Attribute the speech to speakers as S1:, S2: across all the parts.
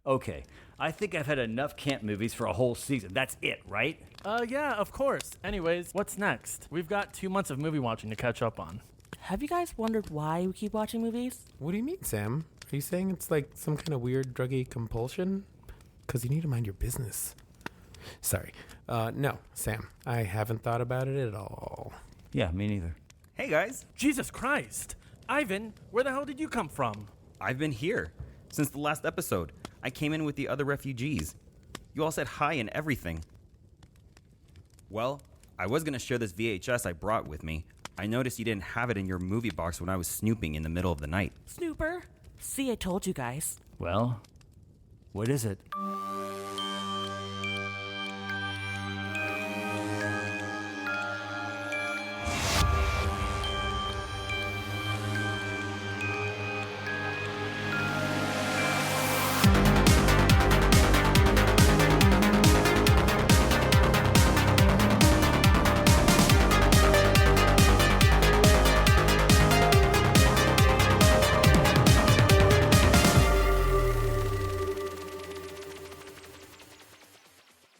S1: Okay, I think I've had enough camp movies for a whole season. That's it, right?
S2: Yeah, of course. Anyways, what's next? We've got 2 months of movie watching to catch up on.
S3: Have you guys wondered why we keep watching movies?
S4: What do you mean, Sam? Are you saying it's like some kind of weird druggy compulsion? Because you need to mind your business. Sorry. No, Sam. I haven't thought about it at all.
S1: Yeah, me neither.
S5: Hey guys,
S2: Jesus Christ! Ivan, where the hell did you come from?
S5: I've been here since the last episode. I came in with the other refugees. You all said hi and everything. Well, I was going to share this VHS I brought with me. I noticed you didn't have it in your movie box when I was snooping in the middle of the night.
S3: Snooper? See, I told you guys.
S1: Well, what is it?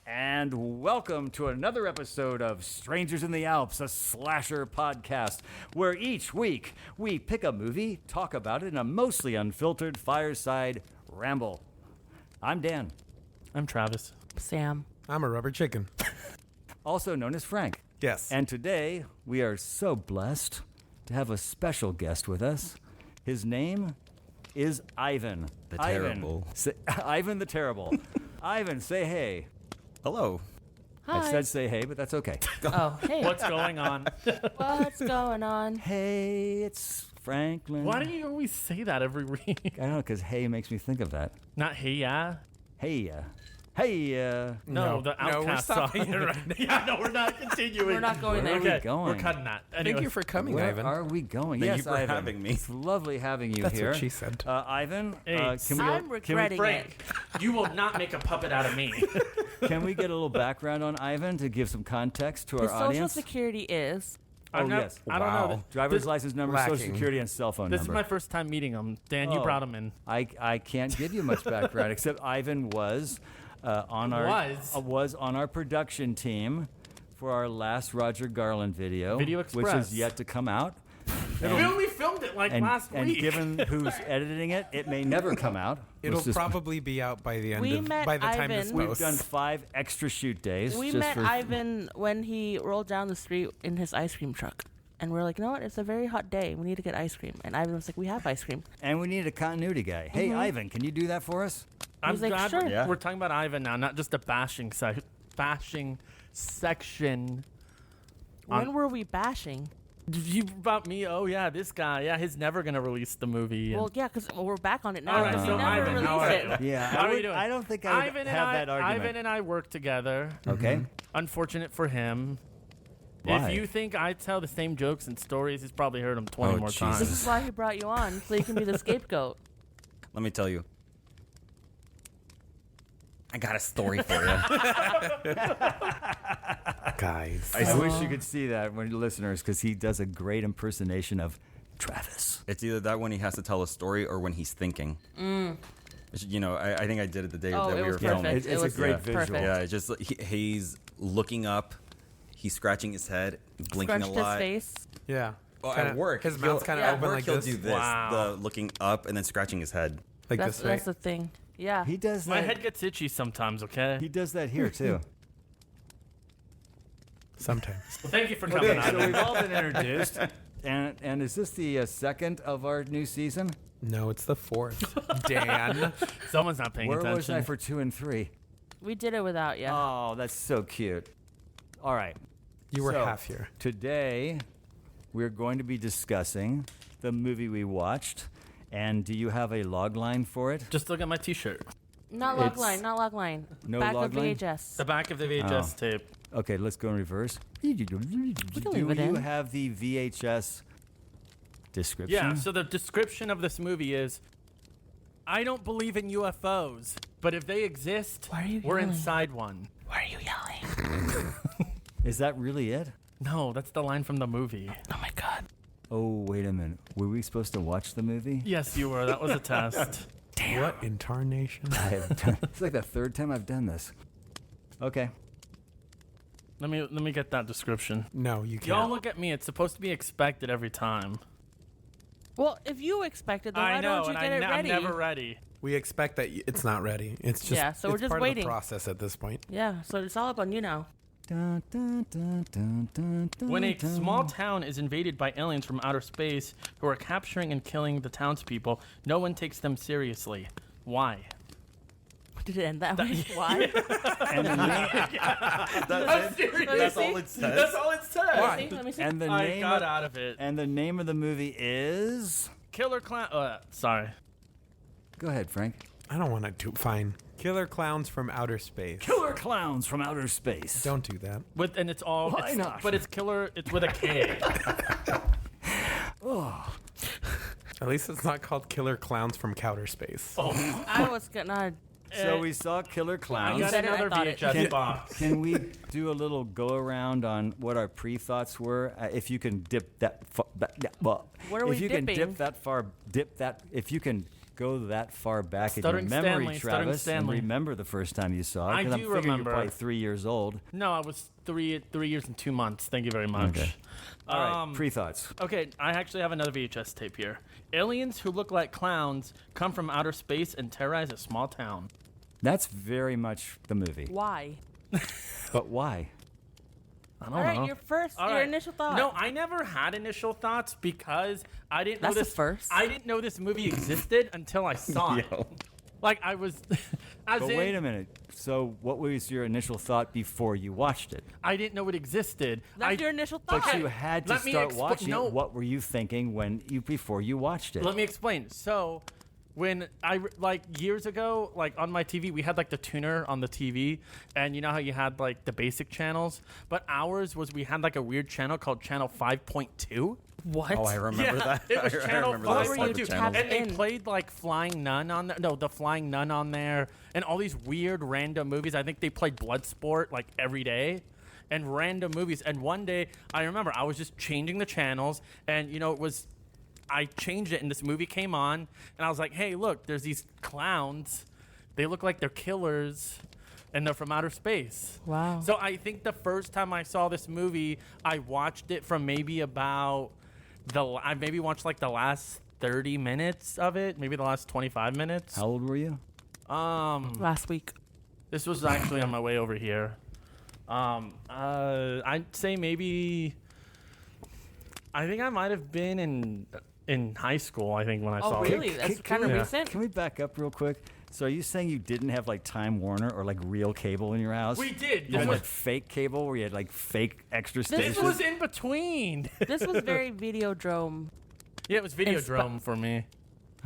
S1: And welcome to another episode of Strangers in the Alps, a slasher podcast, where each week we pick a movie, talk about it in a mostly unfiltered fireside ramble. I'm Dan.
S2: I'm Travis.
S3: Sam.
S4: I'm a rubber chicken.
S1: Also known as Frank.
S4: Yes.
S1: And today we are so blessed to have a special guest with us. His name is Ivan.
S5: The Terrible.
S1: Ivan the Terrible. Ivan, say hey.
S5: Hello.
S3: Hi.
S1: I said say hey, but that's okay.
S3: Oh, hey.
S2: What's going on?
S3: What's going on?
S1: Hey, it's Franklin.
S2: Why do you always say that every week?
S1: I don't know, because hey makes me think of that.
S2: Not hey, yeah?
S1: Hey,
S2: No, the Outcast
S4: we're stopping
S2: song.
S4: it right now.
S2: Yeah, no, we're not continuing.
S3: We're not going
S1: Where
S3: there.
S1: are we going?
S2: We're cutting that.
S4: Thank
S2: Anyway.
S4: you for coming,
S1: where
S4: Ivan.
S1: are we going?
S5: Thank
S1: Yes,
S5: you for
S1: Ivan.
S5: having me.
S1: It's lovely having you
S4: That's
S1: here.
S4: what she said.
S1: Ivan,
S2: Hey,
S3: I'm regretting
S2: Frank, you will not make a puppet out of me.
S1: can we get a little background on Ivan to give some context to our
S3: His social
S1: audience?
S3: security is...
S1: Oh,
S2: I'm not-
S1: yes.
S2: I don't
S4: Wow.
S2: know.
S1: Driver's license number, social
S4: lacking.
S1: security, and cell phone
S2: This is
S1: number.
S2: my first time meeting him. Dan, you
S1: Oh.
S2: brought him in.
S1: I can't give you much background except Ivan was on our production team for our last Roger Garland video,
S2: Video
S1: which
S2: Express.
S1: is yet to come out.
S2: We only filmed it like last
S1: and
S2: week.
S1: given who's editing it, it may never come out.
S4: It'll
S1: Let's just-
S4: probably be out by the end
S3: We
S4: of
S3: met
S4: by the time this
S3: Ivan.
S1: We've
S4: posts.
S1: done 5 extra shoot days.
S3: We
S1: just
S3: met
S1: for,
S3: Ivan when he rolled down the street in his ice cream truck. And we're like, you know what? It's a very hot day. We need to get ice cream. And Ivan was like, we have ice cream.
S1: and we need a continuity guy. Hey, Ivan, can you do that for us?
S2: I'm
S3: He's like,
S2: glad
S3: sure.
S5: Yeah.
S2: we're talking about Ivan now, not just a bashing section.
S3: When were we bashing?
S2: You about me? Oh yeah, this guy. Yeah, he's never gonna release the movie.
S3: Well, yeah, because we're back on it now.
S2: all right,
S3: because
S2: so
S3: he never
S2: Ivan,
S3: released
S2: all right.
S3: it.
S1: Yeah,
S2: How are you
S1: would-
S2: doing?
S1: I don't think I would
S2: Ivan
S1: have
S2: and
S1: that argument.
S2: Ivan and I work together.
S1: Okay.
S2: Unfortunate for him.
S1: Why?
S2: If you think I tell the same jokes and stories, he's probably heard them 20
S5: Oh,
S2: more
S5: Jesus.
S2: times.
S3: This is why he brought you on, so you can be the scapegoat.
S5: Let me tell you. I got a story for you.
S4: Guys.
S1: I wish you could see that when listeners, because he does a great impersonation of Travis.
S5: It's either that when he has to tell a story or when he's thinking. You know, I think I did it the day
S3: Oh,
S5: that
S3: it
S5: we were
S3: was
S5: filming.
S3: perfect.
S1: It's
S3: It was
S1: a great
S3: perfect.
S1: visual.
S5: Yeah, it's just he's looking up, he's scratching his head, blinking
S3: Scrunched
S5: a lot.
S3: his face.
S4: Yeah.
S5: Well,
S4: Kinda-
S5: at work,
S4: his mouth's kind of
S3: Yeah.
S4: open
S5: Work,
S4: like
S5: he'll
S4: this.
S5: do this,
S2: Wow.
S5: the looking up and then scratching his head.
S4: Like
S3: That's
S4: this, right?
S3: the thing. Yeah.
S1: He does that.
S2: My head gets itchy sometimes, okay?
S1: He does that here too.
S4: Sometimes.
S2: Well, thank you for coming
S1: Okay, so
S2: on.
S1: we've all been introduced, and is this the second of our new season?
S4: No, it's the 4th. Dan.
S2: Someone's not paying
S1: Where
S2: attention.
S1: was I for 2 and 3?
S3: We did it without you.
S1: Oh, that's so cute. All right.
S4: You were
S1: So,
S4: half here.
S1: Today, we're going to be discussing the movie we watched. And do you have a log line for it?
S2: Just look at my T-shirt.
S3: Not log
S1: It's-
S3: line, not log line.
S1: No
S3: Back
S1: log
S3: of
S1: line?
S3: VHS.
S2: The back of the VHS tape.
S1: Okay, let's go in reverse. Do
S3: leave it
S1: you
S3: in.
S1: have the VHS description?
S2: Yeah, so the description of this movie is, I don't believe in UFOs, but if they exist,
S3: Why are you
S2: we're
S3: yelling?
S2: inside one.
S3: Why are you yelling?
S1: Is that really it?
S2: No, that's the line from the movie.
S3: Oh my god.
S1: Oh, wait a minute. Were we supposed to watch the movie?
S2: Yes, you were. That was a test.
S4: What in tarnation?
S1: It's like the third time I've done this. Okay.
S2: Let me get that description.
S4: No, you can't.
S2: Y'all look at me. It's supposed to be expected every time.
S3: Well, if you expect it, then why
S2: I know,
S3: don't you
S2: and
S3: get it ready?
S2: I'm never ready.
S4: We expect that it's not ready. It's just
S3: Yeah, so we're
S4: it's
S3: just
S4: part
S3: waiting.
S4: of the process at this point.
S3: Yeah, so it's all up on you now.
S1: Dun, dun, dun, dun, dun, dun,
S2: When a
S1: dun.
S2: small town is invaded by aliens from outer space who are capturing and killing the townspeople, no one takes them seriously. Why?
S3: Did it end that way? Why?
S1: And the name,
S2: I'm serious.
S5: That's all it says.
S2: That's all it says.
S3: Let me see. Let me see.
S1: and the
S2: I
S1: name
S2: got
S1: of,
S2: out of it.
S1: and the name of the movie is.
S2: Killer Clown. Sorry.
S1: Go ahead, Frank.
S4: I don't want to do fine. Killer Clowns from Outer Space.
S1: Killer Clowns from Outer Space.
S4: Don't do that.
S2: And it's all.
S1: Why not?
S2: But it's killer. It's with a K.
S4: At least it's not called Killer Clowns from Outer Space.
S3: I was gonna.
S1: So we saw Killer
S2: I
S1: Clowns.
S2: got
S3: said it, I
S2: another
S3: thought it.
S2: VHS box.
S1: Can we do a little go around on what our pre-thoughts were? If you can dip that, well,
S3: Where are
S1: if
S3: we
S1: you can
S3: dipping?
S1: dip that far, if you can go that far back
S2: Stuttering
S1: in your memory,
S2: Stanley, Stuttering
S1: Travis, and
S2: Stanley.
S1: remember the first time you saw it.
S2: I
S1: 'cause I'm
S2: do
S1: figuring
S2: remember.
S1: You're probably 3 years old.
S2: No, I was 3 years and 2 months. Thank you very much.
S1: Okay. All right, pre-thoughts.
S2: Okay, I actually have another VHS tape here. Aliens who look like clowns come from outer space and terrorize a small town.
S1: That's very much the movie.
S3: Why?
S1: But why?
S2: I don't
S3: All right,
S2: know.
S3: your initial thought.
S2: No, I never had initial thoughts because I didn't know
S3: That's the
S2: this.
S3: first.
S2: I didn't know this movie existed until I saw it. Like I was, as
S1: But
S2: in,
S1: wait a minute. So what was your initial thought before you watched it?
S2: I didn't know it existed.
S3: That's your initial thought.
S1: But you had to
S2: Let me
S1: start
S2: expl-
S1: watching
S2: no.
S1: it. What were you thinking before you watched it?
S2: Let me explain. So, when years ago, like on my TV, we had like the tuner on the TV, and you know how you had like the basic channels, but ours was we had like a weird channel called Channel 5.2.
S3: What?
S5: Oh, I remember that.
S2: It was
S5: I
S2: Channel
S5: remember those
S2: 5.2,
S5: type of channels.
S2: and they
S3: in?
S2: played like Flying Nun on there. No, the Flying Nun on there, and all these weird random movies. I think they played Bloodsport like every day. And random movies. And one day, I remember I was just changing the channels, and I changed it, and this movie came on, and I was like, hey, look, there's these clowns. They look like they're killers, and they're from outer space.
S3: Wow.
S2: So I think the first time I saw this movie, I watched it from maybe about I maybe watched like the last 30 minutes of it, maybe the last 25 minutes.
S1: How old were you?
S3: Last week.
S2: This was actually on my way over here. I'd say maybe. I think I might have been in high school. I think when I
S3: Oh,
S2: saw
S3: really?
S2: it.
S3: That's kind of
S2: we-
S3: recent.
S1: Can we back up real quick? So are you saying you didn't have like Time Warner or like real cable in your house?
S2: We did.
S1: You had like fake cable where you had like fake extra stations?
S2: This was in between.
S3: This was very Videodrome.
S2: Yeah, it was Videodrome for me.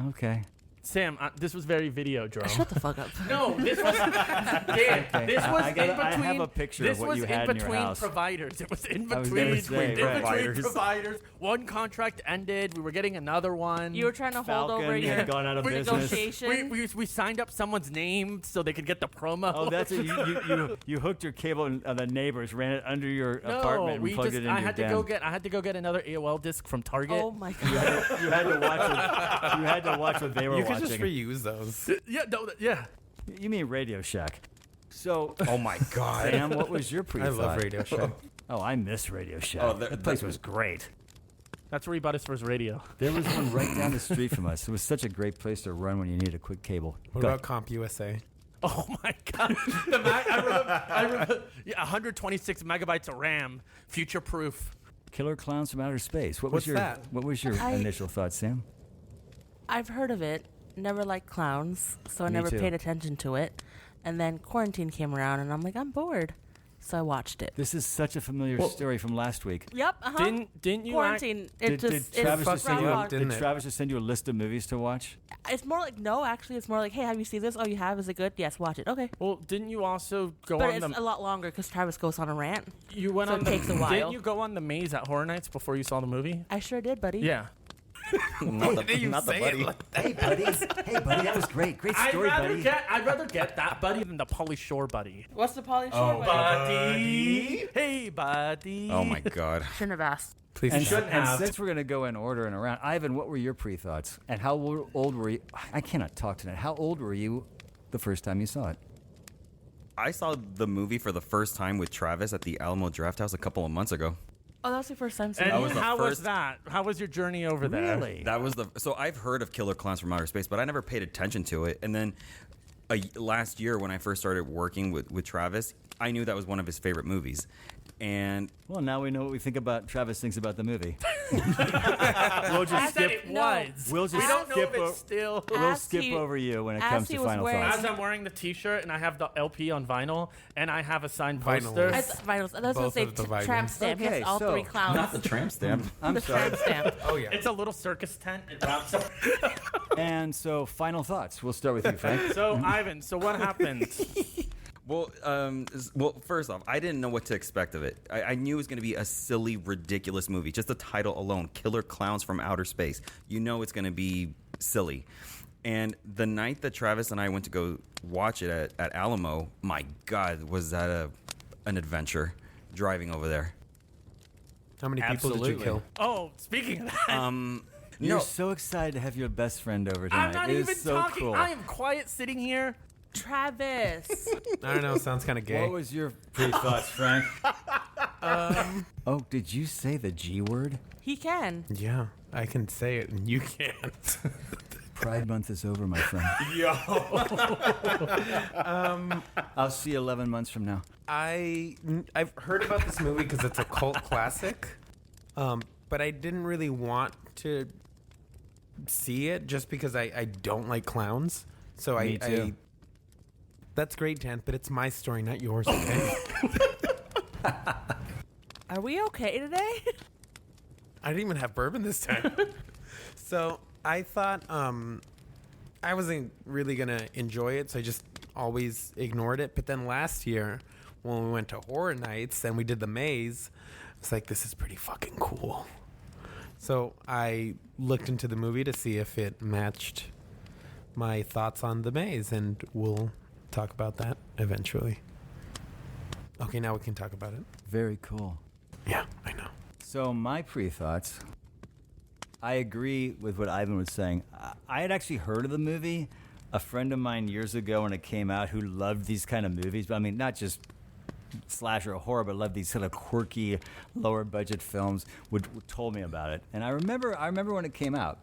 S1: Okay.
S2: Sam, this was very Videodrome.
S3: Shut the fuck up.
S2: No, this was Dan. This was
S1: I
S2: in
S1: gotta-
S2: between.
S1: I have a picture of
S2: this
S1: what
S2: was
S1: you
S2: in
S1: had in your
S2: between
S1: house.
S2: providers. It was in
S1: I was
S2: between,
S1: gonna say, right.
S2: between providers. One contract ended. We were getting another one.
S3: You were trying to hold
S1: Falcon
S3: over your
S1: had gone out of business.
S3: negotiation.
S2: We signed up someone's name so they could get the promo.
S1: Oh, that's it. You hooked your cable and the neighbors ran it under your apartment and plugged it into
S2: I
S1: your
S2: had
S1: den.
S2: I had to go get another AOL disc from Target.
S3: Oh my god.
S1: You had to watch what they were
S4: You could
S1: watching.
S4: just reuse those.
S2: Yeah.
S1: You mean Radio Shack? So,
S5: Oh my god.
S1: Sam, what was your
S4: I
S1: pre-thought?
S4: love Radio Shack.
S1: Oh, I miss Radio Shack.
S5: Oh,
S1: that place was great.
S2: That's where he bought his first radio.
S1: There was one right down the street from us. It was such a great place to run when you needed a quick cable.
S4: What
S1: Go
S4: about Comp USA?
S2: Oh my god. I remember 126 megabytes of RAM, future proof.
S1: Killer Clowns from Outer Space.
S4: What's that?
S1: What was your initial thought, Sam?
S3: I've heard of it. Never liked clowns, so I
S1: Me
S3: never
S1: too.
S3: paid attention to it. And then quarantine came around, and I'm like, I'm bored. So I watched it.
S1: This is such a familiar story from last week.
S3: Yep.
S2: Didn't you
S3: quarantine?
S1: Did Travis just send you?
S3: Groundhog.
S1: Did
S4: Didn't it?
S1: Travis just send you a list of movies to watch?
S3: It's more like no. Actually, it's more like, hey, have you seen this? Oh, you have. Is it good? Yes, watch it. Okay.
S2: Well, didn't you also go
S3: But
S2: on
S3: it's
S2: the
S3: a lot longer because Travis goes on a rant.
S2: you went
S3: so
S2: on
S3: it takes a while.
S2: Didn't you go on the maze at Horror Nights before you saw the movie?
S3: I sure did, buddy.
S2: Yeah.
S5: not
S4: did you
S5: not the
S4: say
S5: buddy.
S4: it like that?
S1: Hey, buddies. Hey, buddy, that was great. Great story, buddy.
S2: I'd rather get that buddy than the Pauly Shore buddy.
S3: What's the Pauly Shore buddy?
S2: Buddy. Hey, buddy.
S5: Oh my god.
S3: Shouldn't have asked.
S4: Please
S1: And,
S4: stop.
S1: and since we're going to go in order and around, Ivan, what were your pre-thoughts? And how old were you? I cannot talk tonight. How old were you the first time you saw it?
S5: I saw the movie for the first time with Travis at the Alamo Draft House a couple of months ago.
S3: Oh, that was your first time seeing
S2: And
S3: it.
S5: was the
S2: how was
S5: first-
S2: that? How was your journey over there?
S1: Really?
S5: That was so I've heard of Killer Clowns from Outer Space, but I never paid attention to it. And then last year when I first started working with Travis, I knew that was one of his favorite movies. And
S1: Well, now we know what we think about. Travis thinks about the movie.
S2: We'll just skip.
S3: it
S2: No.
S3: was.
S1: We'll just
S2: We don't know
S1: skip.
S2: if it's still.
S1: We'll
S3: As
S1: skip
S3: he-
S1: over you when it
S3: as
S1: comes
S3: he
S1: to
S3: was
S1: final
S3: wearing-
S1: thoughts.
S2: As I'm wearing the T-shirt and I have the LP on vinyl and I have a signed
S4: Vinyl.
S2: poster.
S3: Vitals. I was going
S4: Both
S3: to say
S4: of the vinyls.
S3: tramp stamp.
S1: Okay,
S3: Yes, all
S1: so-
S3: three clowns.
S5: not the tramp stamp.
S1: I'm
S3: the
S1: sorry.
S3: tramp stamp.
S4: Oh yeah.
S2: It's a little circus tent. It wraps up.
S1: And so, final thoughts. We'll start with you, Frank.
S2: So, Ivan, so what happened?
S5: Well, first off, I didn't know what to expect of it. I knew it was going to be a silly, ridiculous movie. Just the title alone, Killer Clowns from Outer Space. You know it's going to be silly. And the night that Travis and I went to go watch it at Alamo, my God, was that an adventure driving over there.
S4: How many people did you
S1: Absolutely.
S4: kill?
S2: Oh, speaking of that,
S1: You're
S5: No.
S1: so excited to have your best friend over tonight.
S2: I'm not
S1: It is
S2: even
S1: so
S2: talking.
S1: cool.
S2: I am quiet sitting here.
S3: Travis.
S4: I don't know. Sounds kind of gay.
S1: What was your pre-thoughts, Frank? Oh, did you say the G word?
S3: He can.
S4: Yeah, I can say it and you can't.
S1: Pride Month is over, my friend. I'll see you 11 months from now.
S4: I've heard about this movie because it's a cult classic, but I didn't really want to see it just because I don't like clowns. So
S1: Me too.
S4: That's great, Dan, but it's my story, not yours. Okay.
S3: Are we okay today?
S4: I didn't even have bourbon this time. So I thought I wasn't really gonna enjoy it, so I just always ignored it. But then last year, when we went to horror nights and we did the maze, I was like, this is pretty fucking cool. So I looked into the movie to see if it matched my thoughts on the maze, and we'll talk about that eventually. Okay, now we can talk about it.
S1: Very cool.
S4: Yeah, I know.
S1: So my pre-thoughts, I agree with what Ivan was saying. I had actually heard of the movie. A friend of mine years ago when it came out who loved these kind of movies, but I mean, not just slasher or horror, but loved these sort of quirky, lower budget films, would told me about it. And I remember when it came out.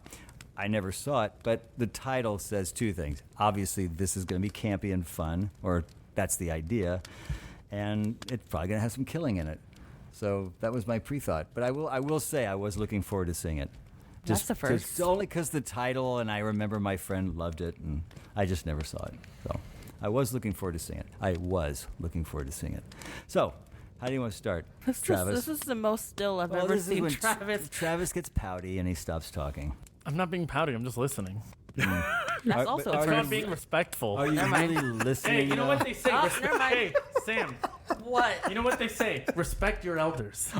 S1: I never saw it, but the title says two things. Obviously, this is going to be campy and fun, or that's the idea, and it's probably going to have some killing in it. So that was my pre-thought. But I will say I was looking forward to seeing it.
S3: That's the first.
S1: Only because the title, and I remember my friend loved it, and I just never saw it. So I was looking forward to seeing it. So, how do you want to start, Travis?
S3: This is the most still I've
S1: Well,
S3: ever
S1: this is
S3: seen
S1: when
S3: Travis.
S1: Travis gets pouty and he stops talking.
S2: I'm not being pouty. I'm just listening.
S3: That's also a
S1: are
S2: I'm
S1: you-
S2: not
S3: first.
S2: being respectful.
S1: Are you really listening?
S2: Hey, you know what they say?
S3: Oh, never mind.
S2: Hey, Sam.
S3: What?
S2: You know what they say? Respect your elders.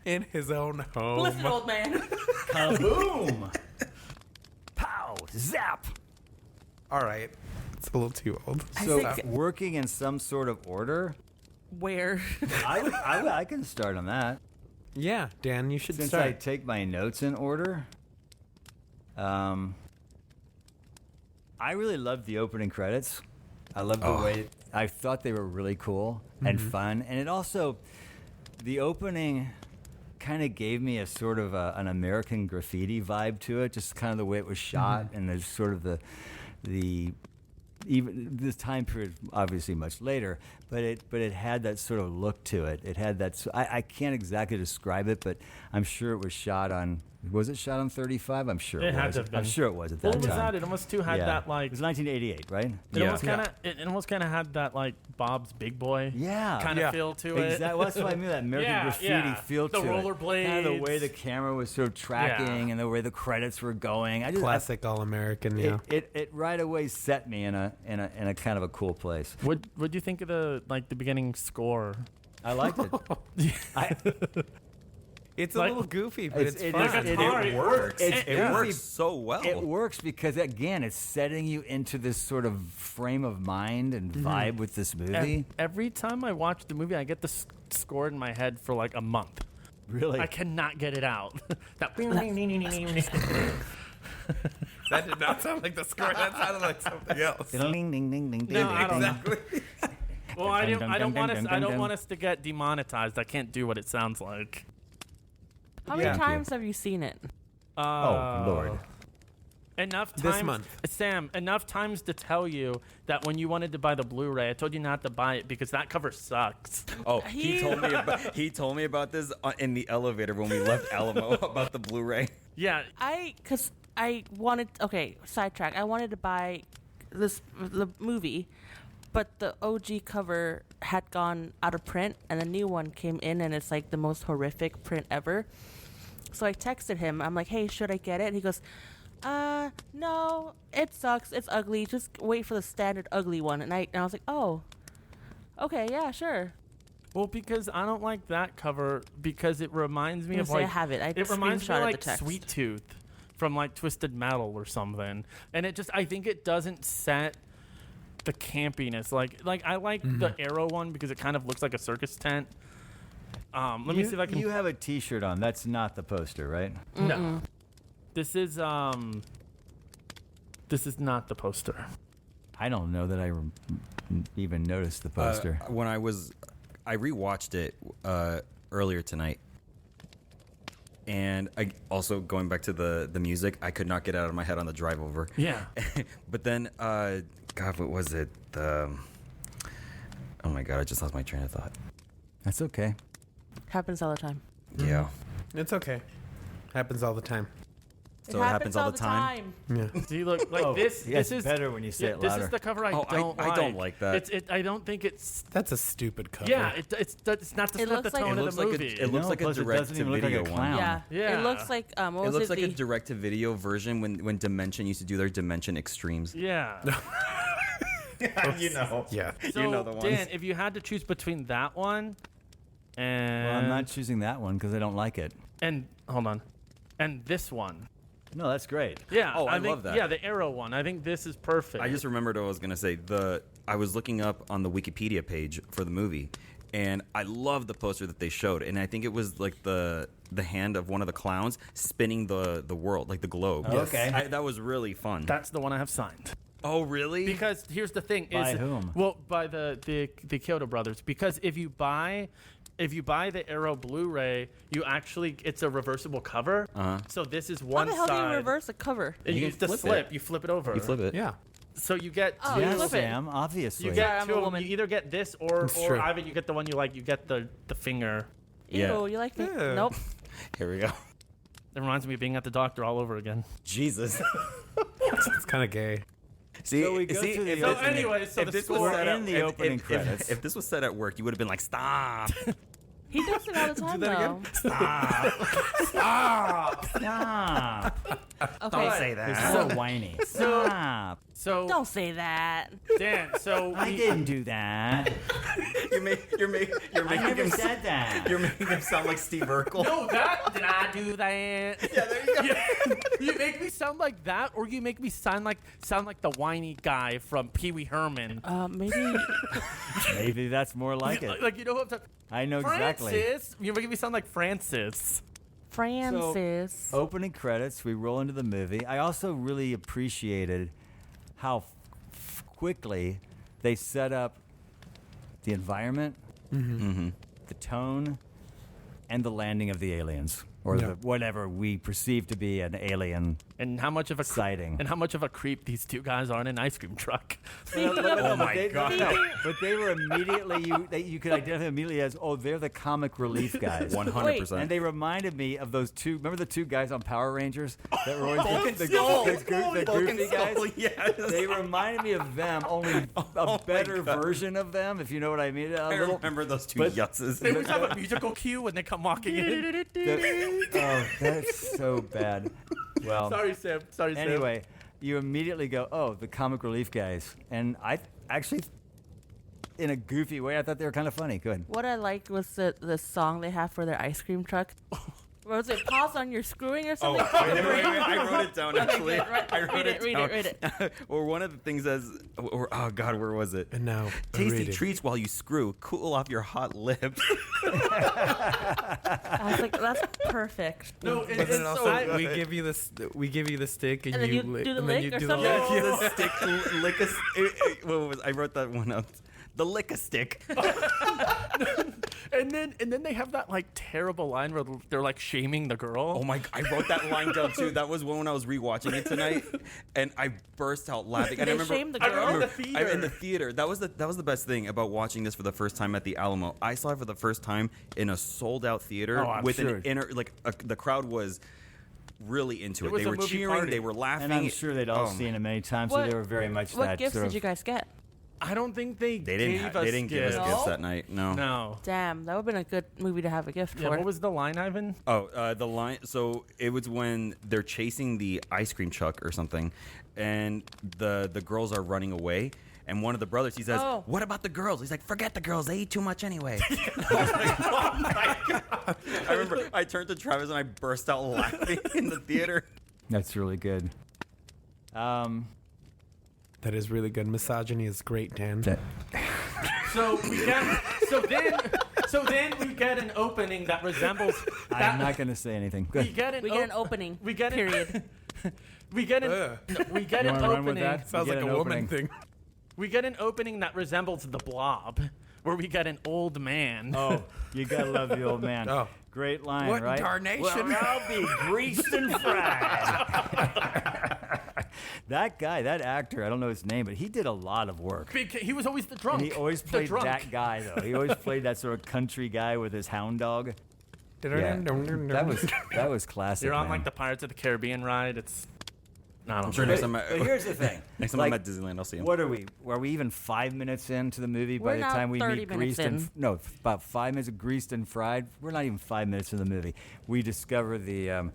S4: In his own home.
S3: Listen, old man.
S1: Kaboom! Pow! Zap!
S4: All right. It's a little too old.
S3: I
S1: So
S3: think-
S1: working in some sort of order,
S3: Where?
S1: I can start on that.
S4: Yeah, Dan, you should
S1: Since
S4: start.
S1: I take my notes in order, I really loved the opening credits. I loved the way I thought they were really cool and fun, and it also the opening kind of gave me a sort of an American Graffiti vibe to it, just kind of the way it was shot and the sort of the even this time period obviously much later, but it had that sort of look to it. It had that. I can't exactly describe it, but I'm sure it was shot on. Was it shot on 35? I'm sure
S2: It had
S1: was.
S2: to have
S1: I'm
S2: been.
S1: sure it was at that
S2: What was
S1: time.
S2: that? It almost too had
S1: Yeah.
S2: that like.
S1: It was 1988, right?
S2: It almost kind of had that like Bob's Big Boy
S1: Yeah.
S2: kind of
S4: Yeah.
S2: feel to it.
S1: Exactly. Well, that's what I mean. That American
S2: Yeah,
S1: Graffiti
S2: yeah.
S1: feel
S2: The
S1: to it.
S2: rollerblades.
S1: Kind of the way the camera was sort of tracking
S2: Yeah.
S1: and the way the credits were going. I just
S4: Classic all-American, yeah.
S1: It right away set me in a kind of a cool place.
S2: What do you think of the beginning score?
S1: I liked it.
S4: It's
S2: Like-
S4: a little goofy, but it's
S1: it
S4: fun.
S1: is- it
S5: works.
S1: It's
S5: It
S1: goofy.
S5: works so well.
S1: It works because, again, it's setting you into this sort of frame of mind and vibe with this movie.
S2: Every time I watch the movie, I get the score in my head for like a month.
S1: Really?
S2: I cannot get it out. That
S4: That did not sound like the score. That sounded like something else.
S1: Ding, ding, ding, ding,
S2: No,
S1: ding.
S2: I don't know.
S4: Exactly.
S2: Well, I don't want us. I don't want us to get demonetized. I can't do what it sounds like.
S3: How many
S4: Yeah.
S3: times have you seen it?
S1: Oh, Lord.
S2: Enough times,
S4: This month.
S2: Sam. Enough times to tell you that when you wanted to buy the Blu-ray, I told you not to buy it because that cover sucks.
S5: Oh, he told me about this in the elevator when we left Alamo about the Blu-ray.
S2: Yeah,
S3: Because I wanted, okay, sidetrack. I wanted to buy the movie, but the OG cover had gone out of print, and a new one came in, and it's like the most horrific print ever. So I texted him. I'm like, hey, should I get it? And he goes, no, it sucks. It's ugly. Just wait for the standard ugly one. And I was like, oh, okay, yeah, sure.
S2: well, because I don't like that cover because it reminds me
S3: I'm
S2: of
S3: gonna say
S2: like
S3: I have it. I
S2: it reminds me
S3: screenshotted
S2: of
S3: the
S2: like
S3: text.
S2: Sweet Tooth from like Twisted Metal or something, and it just I think it doesn't set the campiness. Like I like the Arrow one because it kind of looks like a circus tent. Let me see if I can.
S1: You have a T-shirt on. That's not the poster, right?
S2: No, this is not the poster.
S1: I don't know that I even noticed the poster.
S5: When I rewatched it earlier tonight, and I also going back to the music, I could not get it out of my head on the drive over.
S2: Yeah.
S5: But then, God, what was it? Oh my God, I just lost my train of thought.
S1: That's okay.
S3: Happens all the time.
S5: Yeah.
S4: It's okay. Happens all the time.
S5: So it happens all the time?
S4: Yeah.
S2: See, look like this.
S1: Yeah,
S2: This
S1: it's
S2: is
S1: better when you say it
S2: This
S1: louder.
S2: is the cover I
S5: Oh,
S2: don't like.
S5: I don't like that.
S2: I don't think it's.
S4: That's a stupid cover.
S2: Yeah, it's not the,
S3: It looks like-
S2: tone
S5: It
S2: of
S5: looks
S2: the
S5: like
S2: movie.
S5: it looks like a
S1: plus it doesn't even look like a
S5: direct-to-video
S1: clown.
S5: one.
S3: Yeah.
S2: Yeah.
S3: It looks like what
S5: It
S3: was
S5: looks like a
S3: the-
S5: direct-to-video version when Dimension used to do their Dimension Extremes.
S2: Yeah.
S5: You know.
S4: Yeah.
S2: So,
S5: You know the ones.
S2: Dan, if you had to choose between that one and
S1: Well, I'm not choosing that one because I don't like it.
S2: and hold on, and this one.
S1: No, that's great.
S2: Yeah.
S5: Oh, I
S2: think,
S5: love that.
S2: Yeah, the Arrow one. I think this is perfect.
S5: I just remembered what I was gonna say. I was looking up on the Wikipedia page for the movie, and I love the poster that they showed. And I think it was like the hand of one of the clowns spinning the world, like the globe.
S1: Yes. Okay.
S5: That was really fun.
S2: That's the one I have signed.
S5: Oh, really?
S2: Because here's the thing:
S1: By
S2: is
S1: whom?
S2: Well, by the Kyoto brothers. Because if you buy the Arrow Blu-ray, it's a reversible cover. So this is
S3: How
S2: one
S3: the hell do
S2: side.
S3: you reverse a cover?
S2: And
S5: You
S2: you
S5: can
S2: the
S5: flip
S2: slip.
S5: it.
S2: You flip it over.
S5: you flip it.
S4: Yeah.
S2: So you get
S3: Oh,
S2: two.
S3: you
S1: Yes,
S3: flip it.
S1: Sam, obviously.
S2: You
S3: Sorry,
S2: get
S3: I'm
S2: two
S3: a
S2: of them.
S3: woman.
S2: You either get this or
S4: true.
S2: Ivan, you get the one you like. You get the finger.
S5: Yeah.
S3: Ew, you like me?
S4: Yeah.
S3: Nope.
S5: Here we go.
S2: It reminds me of being at the doctor all over again.
S5: Jesus.
S4: It's kind of gay.
S5: See,
S1: So we go
S5: see,
S1: through the
S5: if
S1: opening.
S5: this-
S2: anyway, so
S5: if
S2: the
S5: this
S2: score-
S5: was
S1: We're
S5: set
S1: in
S5: at-
S1: the opening credits.
S5: If this was said at work, you would have been like, "Stop."
S3: He does it all the time, though.
S1: Stop.
S3: Okay.
S1: You're so whiny. Stop.
S2: So
S3: Don't say that.
S2: Dan, so
S1: I didn't do that.
S5: You're making
S1: I never
S5: him.
S1: said that.
S5: You're making him sound like Steve Urkel.
S2: No, that did I do that?
S5: Yeah, there you go.
S2: You make me sound like that, or you make me sound like the whiny guy from Pee Wee Herman.
S3: Maybe.
S1: Maybe that's more like it.
S2: Like you know what I'm talking.
S1: I know exactly.
S2: Francis, you're making me sound like Francis.
S3: Francis.
S1: Opening credits, we roll into the movie. I also really appreciated how quickly they set up the environment, the tone, and the landing of the aliens, or
S4: Yeah.
S1: whatever we perceive to be an alien
S2: And how much of a
S1: sighting.
S2: and how much of a creep these two guys are in an ice cream truck.
S1: Oh
S5: my God.
S1: But they were immediately you could identify them immediately as they're the comic relief guys.
S5: 100%.
S1: And they reminded me of those two. Remember the two guys on Power Rangers that were always
S5: Bulk and
S1: the
S5: Skull.
S1: goofy guys?
S5: Yes.
S1: They reminded me of them, only a better
S5: God.
S1: version of them, if you know what I mean.
S5: I remember those two
S1: But-
S5: yutzes.
S2: They always have a musical cue when they come walking in.
S1: Oh, that's so bad. Well,
S2: Sorry, Sam. Sorry, Sam.
S1: anyway, you immediately go, oh, the comic relief guys. And I actually, in a goofy way, I thought they were kind of funny. Good.
S3: What I liked was the song they have for their ice cream truck. Was it pause on your screwing or
S5: Oh,
S3: something?
S5: I wrote it down actually. I wrote
S3: Read it, read
S5: down.
S3: it, read it.
S5: Or one of the things oh God, where was it?
S4: And now,
S5: Tasty
S4: read it.
S5: treats while you screw. Cool off your hot lips.
S3: I was like, that's perfect.
S2: No,
S4: But then also, we give you the stick, and,
S3: And then you
S4: lick,
S3: do the
S4: and then
S3: lick
S4: you
S3: or
S4: do
S3: something?
S4: the lick.
S5: Yeah, the stick, lick a. What was? I wrote that one up. The lick a stick.
S2: and then they have that like terrible line where they're like shaming the girl.
S5: Oh my! I wrote that line down too. That was when I was rewatching it tonight, and I burst out laughing. And
S3: They
S5: I remember,
S3: shamed the
S2: I
S3: girl?
S2: remember
S5: I
S2: the theater.
S5: in the theater. That was the best thing about watching this for the first time at the Alamo. I saw it for the first time in a sold out theater
S1: Oh, I'm
S5: with
S1: sure.
S5: an inner the crowd was really into
S2: It
S5: it.
S2: was
S5: They
S2: a
S5: were
S2: movie
S5: cheering.
S2: party.
S5: They were laughing.
S1: And I'm sure they'd all
S5: Oh,
S1: seen it many times, so they were very much
S3: What
S1: that
S3: gifts
S1: sort
S3: did
S1: of.
S3: you guys get?
S2: I don't think they
S5: They
S2: gave
S5: didn't.
S2: us
S5: They didn't give us
S2: gifts.
S5: gifts
S3: No?
S5: that night. No.
S2: No.
S3: Damn, that would have been a good movie to have a gift
S2: Yeah,
S3: for.
S2: what was the line, Ivan?
S5: Oh, the line. So it was when they're chasing the ice cream truck or something, and the girls are running away. And one of the brothers, he says,
S3: Oh.
S5: "What about the girls?" He's like, "Forget the girls. They eat too much anyway." I was like, "Oh my God." I remember I turned to Travis and I burst out laughing in the theater.
S1: That's really good.
S4: That is really good. Misogyny is great, Dan.
S2: So we get so then we get an opening that resembles
S1: I'm not going to say anything.
S2: we
S1: Good.
S2: get an
S3: we get an opening.
S2: we get
S3: period.
S2: we get an
S4: Ugh.
S2: no, we get
S1: You
S2: an
S1: wanna run with
S2: opening
S1: that?
S4: Sounds
S1: We
S4: like
S1: get
S4: a
S1: an
S4: woman
S1: opening.
S4: thing.
S2: we get an opening that resembles the Blob, where we get an old man.
S1: Oh, you got to love the old man.
S4: Oh.
S1: Great line,
S4: What
S1: right?
S4: darnation.
S1: Well, I'll be greased and fried. That guy, that actor, I don't know his name, but he did a lot of work.
S2: He was always the drunk.
S1: And he always
S2: The
S1: played
S2: drunk.
S1: that guy, though. He always played that sort of country guy with his hound dog. Yeah. That was classic.
S2: You're on
S1: man.
S2: like the Pirates of the Caribbean ride. It's I don't
S5: sure
S2: know.
S5: next
S1: But,
S5: time
S1: but here's the thing.
S5: Next time
S1: Like,
S5: I'm at Disneyland, I'll see him.
S1: What are we? Are we even 5 minutes into the movie by
S3: We're
S1: the
S3: now
S1: time we
S3: 30
S1: meet
S3: minutes
S1: greased and
S3: in.
S1: no, about 5 minutes of greased and fried. We're not even 5 minutes in the movie. We discover the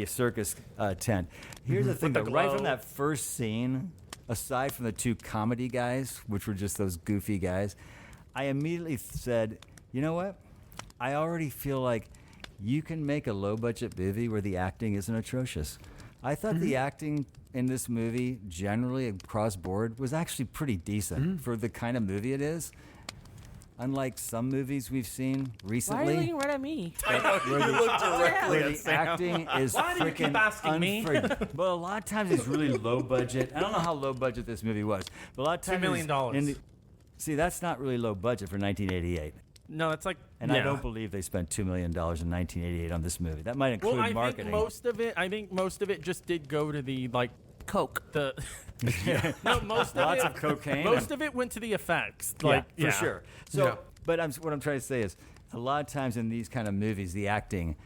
S1: circus tent. Here's the thing,
S2: With
S1: though.
S2: the
S1: Right
S2: glow.
S1: from that first scene, aside from the two comedy guys, which were just those goofy guys, I immediately said, you know what? I already feel like you can make a low-budget movie where the acting isn't atrocious. I thought the acting in this movie, generally across board, was actually pretty decent for the kind of movie it is. Unlike some movies we've seen
S3: Why are
S1: recently,
S3: you looking right at me?
S5: You look directly
S1: where
S5: at
S1: the
S5: Sam.
S1: acting is
S2: Why do you keep
S1: freaking
S2: asking me?
S1: But a lot of times it's really low budget. I don't know how low budget this movie was, but a lot of times
S2: $2 million.
S1: See, that's not really low budget for 1988.
S2: No, it's like
S1: And I don't believe they spent $2 million in 1988 on this movie. That might include
S2: Well, I
S1: marketing.
S2: think most of it just did go to the like
S3: Coke.
S2: the. No, most of
S1: Lots
S2: it.
S1: of cocaine.
S2: Most of it went to the effects.
S1: Yeah,
S2: Like
S1: for sure. So,
S4: Yeah.
S1: but what I'm trying to say is, a lot of times in these kind of movies, the acting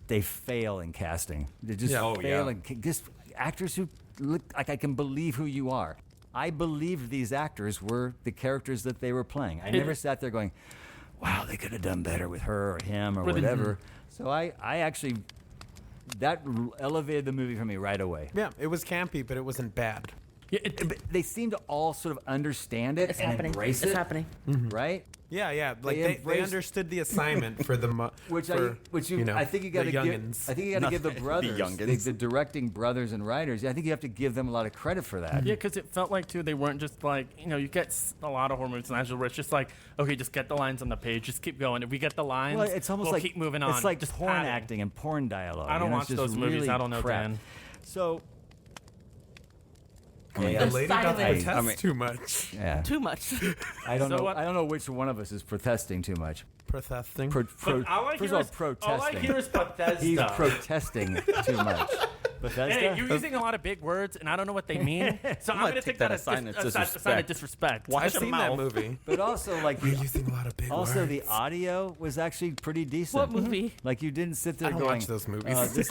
S1: they fail in casting. They just
S4: Yeah. Oh,
S1: fail
S5: yeah.
S1: in just actors who look like I can believe who you are. I believed these actors were the characters that they were playing. I never sat there going, "Wow, they could have done better with her or him or
S2: Were they-
S1: whatever." So I actually that elevated the movie for me right away.
S4: Yeah, it was campy, but it wasn't bad.
S2: Yeah,
S1: But they seem to all sort of understand it
S3: It's
S1: and
S3: happening.
S1: embrace
S3: It's
S1: it,
S3: happening.
S1: right?
S4: Yeah, yeah. Like
S1: They
S4: they
S1: embraced-
S4: understood the assignment for the
S1: Which
S4: for,
S1: I think you got
S4: the
S1: to give.
S4: youngins.
S1: I think you got to give the
S5: The
S1: brothers,
S5: youngins.
S1: the directing brothers and writers. I think you have to give them a lot of credit for that.
S2: Yeah, because it felt like too they weren't just like you get a lot of horror movies and where it's just like okay, just get the lines on the page, just keep going. If we get the lines,
S1: Well, it's almost
S2: we'll
S1: like
S2: keep moving on.
S1: It's like
S2: just
S1: porn
S2: padding.
S1: acting and porn dialogue.
S2: I don't
S1: It's
S2: watch
S1: just
S2: those movies.
S1: really
S2: I don't know,
S1: crap.
S2: Dan.
S1: So.
S4: The
S3: The
S4: lady
S3: side of
S4: doesn't
S3: it.
S4: protest too much.
S1: Yeah.
S3: Too much.
S1: I don't
S2: So
S1: know.
S2: what-
S1: I don't know which one of us is protesting too much.
S4: Protesting.
S2: But all I
S1: first
S2: hear
S1: of all,
S2: is
S1: protesting.
S2: all I hear is Bethesda.
S1: He's protesting too much. Bethesda.
S2: Hey, you're using a lot of big words, and I don't know what they mean. So I'm
S5: gonna
S2: going to
S5: take
S2: take that
S5: that
S2: as
S5: as sign of
S2: a sign of
S5: disrespect.
S2: disrespect.
S5: Why-
S4: I've
S5: your
S4: seen that
S5: mouth.
S4: movie.
S1: But also, like,
S4: You're using a lot of big
S1: also
S4: words.
S1: the audio was actually pretty decent.
S3: What movie?
S1: Like you didn't sit there
S4: I don't
S1: going.
S4: watch those movies.
S1: This...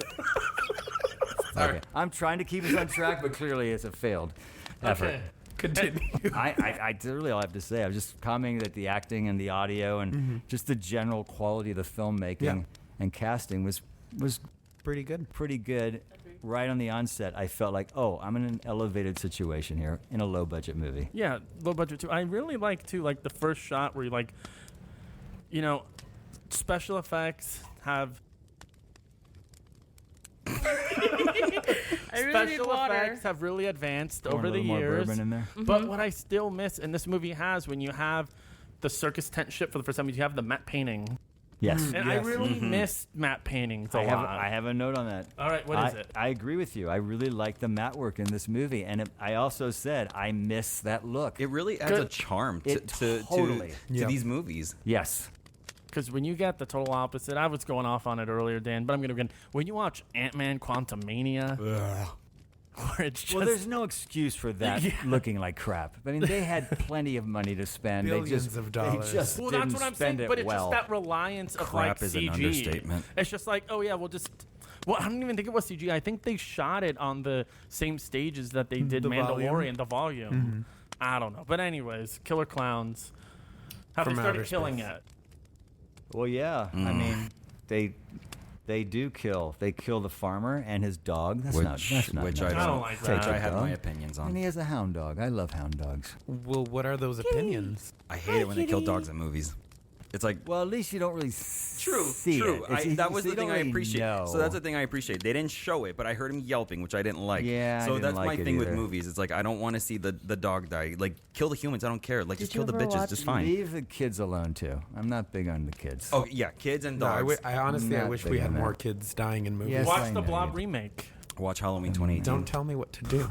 S1: Okay. I'm trying to keep us on track, but clearly it's a failed effort.
S2: Okay.
S4: Continue.
S1: I really all I have to say. I was just commenting that the acting and the audio and just the general quality of the filmmaking
S4: Yeah.
S1: and casting was
S4: Pretty good.
S1: pretty good. Right on the onset, I felt like, oh, I'm in an elevated situation here in a low budget movie.
S2: Yeah, low budget too. I really like too, like the first shot where you like, special effects have
S3: I really need
S2: Special
S3: water.
S2: effects have really advanced
S1: Pour a
S2: over the
S1: little more
S2: years.
S1: bourbon in there.
S2: But what I still miss, and this movie has, when you have the circus tent ship for the first time, you have the matte painting.
S1: Yes.
S2: And I
S4: Yes.
S2: really miss matte paintings a
S1: I
S2: lot.
S1: have a note on that.
S2: All right, what is it?
S1: I agree with you. I really like the matte work in this movie, and I also said I miss that look.
S5: It really adds a charm to,
S1: It
S5: to
S1: totally.
S4: Yeah.
S5: these movies.
S1: Yes.
S2: Because when you get the total opposite, I was going off on it earlier, Dan, but I'm going to begin. When you watch Ant-Man Quantumania, where it's just...
S1: Well, there's no excuse for that looking like crap. I mean, they had plenty of money to spend.
S4: Billions of dollars.
S1: They just
S2: Well,
S1: didn't
S2: that's what I'm
S1: spend
S2: saying,
S1: it
S2: but it's
S1: well.
S2: just that reliance of
S5: Crap
S2: like
S5: is an
S2: CG.
S5: understatement.
S2: It's just like, oh yeah, we'll just. Well, I don't even think it was CG. I think they shot it on the same stages that they did
S4: The
S2: Mandalorian,
S4: volume?
S2: the volume. I don't know, but anyways, Killer Clowns. Have
S4: From
S2: they started
S4: outer
S2: killing
S4: space.
S2: it?
S1: Well, yeah. I mean, they do kill. They kill the farmer and his dog. That's not
S5: Which
S1: nice.
S2: I don't like
S1: Take
S2: that.
S1: it,
S5: I have
S1: though.
S5: my opinions
S1: And
S5: on.
S1: he has a hound dog. I love hound dogs.
S4: Well, what are those opinions?
S5: I hate it when they kill dogs in movies. It's like
S1: Well, at least you don't really see
S5: true.
S1: it. It's-
S5: That was
S1: so
S5: the
S1: you don't
S5: thing I
S1: really
S5: appreciate.
S1: know.
S5: So that's the thing I appreciate. They didn't show it, but I heard him yelping, which I didn't like.
S1: Yeah, I
S5: So
S1: didn't
S5: that's
S1: like
S5: my
S1: it
S5: thing with
S1: either.
S5: movies. It's like I don't want to see the dog die. Like kill the humans. I don't care. Like
S3: Did
S5: just kill
S3: you
S5: the
S3: ever
S5: bitches.
S3: watch-
S5: Just fine.
S1: Leave the kids alone too. I'm not big on the kids.
S5: Oh yeah, kids and
S4: No,
S5: dogs.
S4: I honestly, I
S1: Not
S4: wish
S1: big
S4: we
S1: on
S4: had
S1: that.
S4: more kids dying in movies.
S1: Yes,
S2: Watch
S1: I
S2: the
S1: know
S2: Blob
S1: you-
S2: remake.
S5: Watch Halloween 2018.
S4: Don't tell me what to do.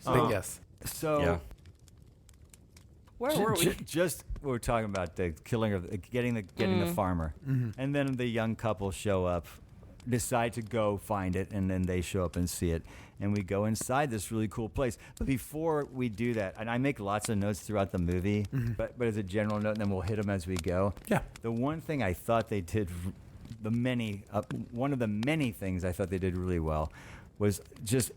S4: But yes.
S1: So
S5: Yeah.
S3: Where were we?
S1: Just we were talking about the killing of getting the farmer, and then the young couple show up, decide to go find it, and then they show up and see it, and we go inside this really cool place. But before we do that, and I make lots of notes throughout the movie, but as a general note, and then we'll hit them as we go.
S4: Yeah.
S1: The one thing I thought they did, one of the many things I thought they did really well, was just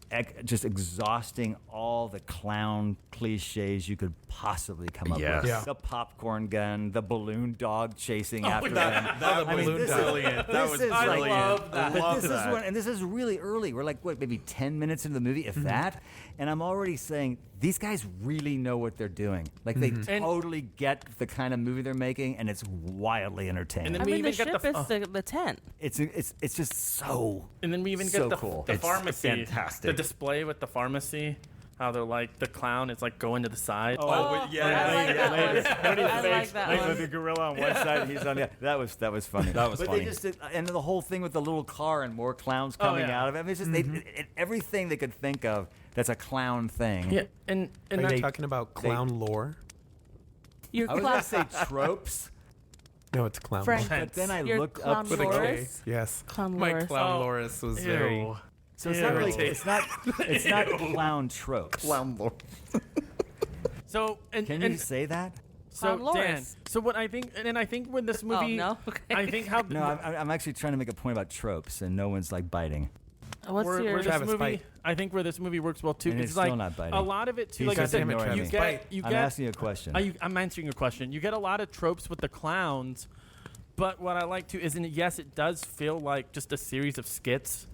S1: exhausting all the clown cliches you could possibly come up
S5: Yes.
S1: with.
S4: Yeah.
S1: The popcorn gun, the balloon dog chasing after them.
S5: That
S1: I mean,
S5: balloon
S1: this is-
S5: dog. Brilliant. That
S1: this
S5: was
S1: is like-
S5: brilliant.
S2: love that.
S1: But
S5: Love
S1: this
S5: that.
S1: is when, and this is really early. We're like, what, maybe 10 minutes into the movie, if that? And I'm already saying, these guys really know what they're doing. Like, they totally get the kind of movie they're making, and it's wildly entertaining.
S2: And then
S3: I
S2: we
S3: mean, the
S2: even get
S3: ship
S2: the
S3: is the tent.
S1: It's just so...
S2: And then we even
S1: So
S2: get
S1: cool.
S2: the
S5: It's
S2: pharmacy.
S5: fantastic.
S2: The display with the pharmacy. How they're like, the clown is like going to the side.
S3: Oh,
S5: yeah.
S3: I like that
S1: Later.
S3: one. I like that
S1: Like
S3: one.
S1: with the gorilla on one side, he's on the other. That was funny.
S5: That was
S1: but
S5: funny.
S1: they just did, and the whole thing with the little car and more clowns coming
S2: yeah.
S1: out of it. I mean, it's just everything they could think of that's a clown thing.
S2: Yeah, and
S4: Are
S2: that,
S4: you talking about clown lore?
S3: Your
S1: I was gonna
S3: clown,
S1: say tropes,
S4: No, it's clown
S3: Frank,
S4: lore.
S1: but then I
S3: Your
S1: looked
S3: clown
S1: up
S4: With a
S1: to
S4: K.
S3: Loris?
S4: Yes.
S3: Clown
S4: My
S3: Loris.
S4: clown
S2: Oh,
S4: Loris was
S2: ew.
S4: very...
S1: So it's not really,
S2: Ew.
S1: it's not clown tropes.
S4: lore.
S2: So and,
S1: Can
S2: and
S1: you say that?
S2: so
S3: Clown
S2: Dan.
S3: Loris.
S2: So what I think, and I think with this movie,
S3: no? Okay.
S2: I think how
S1: No, I'm actually trying to make a point about tropes, and no one's like biting.
S3: What's
S2: where
S3: your
S2: this
S4: Travis,
S2: movie,
S4: bite.
S2: I think where this movie works well too.
S1: And
S2: It's
S1: it's
S2: like
S1: still not biting.
S2: a lot of it too.
S1: He's
S2: Like I
S1: just
S2: said,
S1: ignoring
S2: you
S1: me.
S2: get you
S1: I'm
S2: get.
S1: asking you a question.
S2: I'm answering your question. You get a lot of tropes with the clowns, but what I like too is, yes, it does feel like just a series of skits,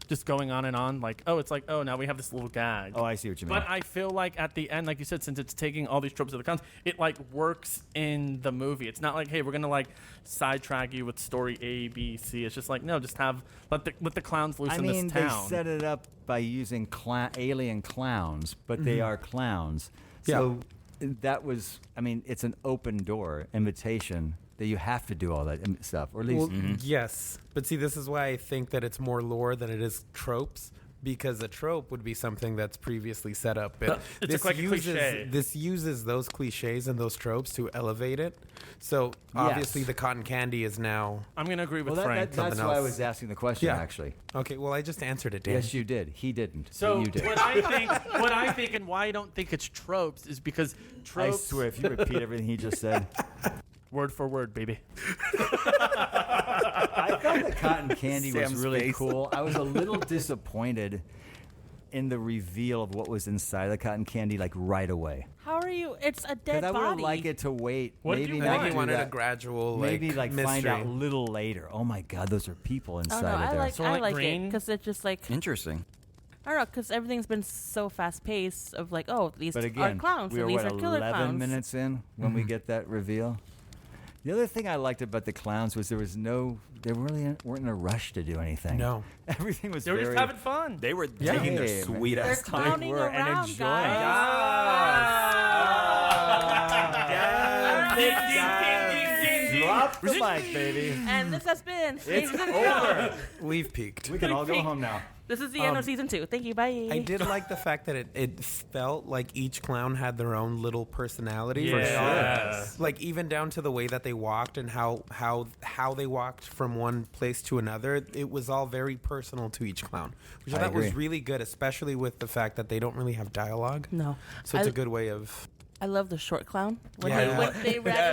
S2: just going on and on. Like, oh, it's like, oh, now we have this little gag.
S1: Oh, I see what you mean.
S2: But I feel like at the end, like you said, since it's taking all these tropes of the clowns, it like works in the movie. It's not like, hey, we're gonna like sidetrack you with story A, B, C. It's just like, no, just let the clowns loose
S1: I
S2: in
S1: mean,
S2: this
S1: they
S2: town.
S1: set it up by using alien clowns, but they are clowns.
S4: Yeah.
S1: So that was, I mean, it's an open door invitation that you have to do all that stuff, or at least.
S4: Well, yes. But see, this is why I think that it's more lore than it is tropes. Because a trope would be something that's previously set up. But
S2: It's like a cliche.
S4: This uses those cliches and those tropes to elevate it. So obviously
S1: Yes.
S4: the cotton candy is now...
S2: I'm gonna agree with
S1: Well,
S2: Frank.
S1: that's
S4: Something
S1: why I
S4: else.
S1: was asking the question,
S4: Yeah.
S1: actually.
S4: Okay, well, I just answered it, Dan.
S1: Yes, you did. He didn't.
S2: So
S1: but you did.
S2: what I think, and why I don't think it's tropes is because
S1: I
S2: tropes.
S1: swear, if you repeat everything he just said.
S2: Word for word, baby.
S1: I thought the cotton candy was
S5: Sam's
S1: really
S5: face.
S1: cool. I was a little disappointed in the reveal of what was inside the cotton candy, like right away.
S3: How are you? It's a dead
S1: Because I would have
S3: body.
S1: liked it to wait.
S2: What did
S1: maybe
S2: you
S1: not
S4: I think
S2: want?
S4: he
S1: do
S4: wanted
S1: that.
S4: a gradual,
S1: Maybe like
S4: mystery.
S1: find out a little later. Oh my God, those are people
S3: Oh
S1: inside
S3: no,
S1: of
S3: I
S1: there.
S3: like
S2: So
S3: I
S2: like
S3: like it
S2: green?
S3: because it's just like
S5: Interesting.
S3: I don't know because everything's been so fast paced of like these
S1: But
S3: are
S1: again,
S3: clowns
S1: we
S3: and
S1: are
S3: these
S1: what,
S3: are killer
S1: 11
S3: clowns.
S1: minutes in when we get that reveal. The other thing I liked about the clowns was they really weren't in a rush to do anything.
S4: No.
S1: Everything was
S2: They were
S1: very
S2: just having fun.
S5: They were
S1: Yeah.
S5: taking their
S1: Hey, man.
S5: sweet
S3: They're
S5: ass time.
S3: clowning
S1: were, and
S3: around,
S1: enjoying Drop the mic, baby.
S3: And this has been
S1: It's
S3: season
S1: over.
S4: We've peaked.
S1: We can all go home now.
S3: This is the end of season 2. Thank you. Bye.
S4: I did like the fact that it felt like each clown had their own little personality.
S2: Yes.
S4: Like even down to the way that they walked and how they walked from one place to another. It was all very personal to each clown, which I
S1: I
S4: thought was
S1: agree.
S4: really good, especially with the fact that they don't really have dialogue.
S3: No.
S4: So it's
S3: I-
S4: a good way of.
S3: I love the short clown when
S4: Yeah.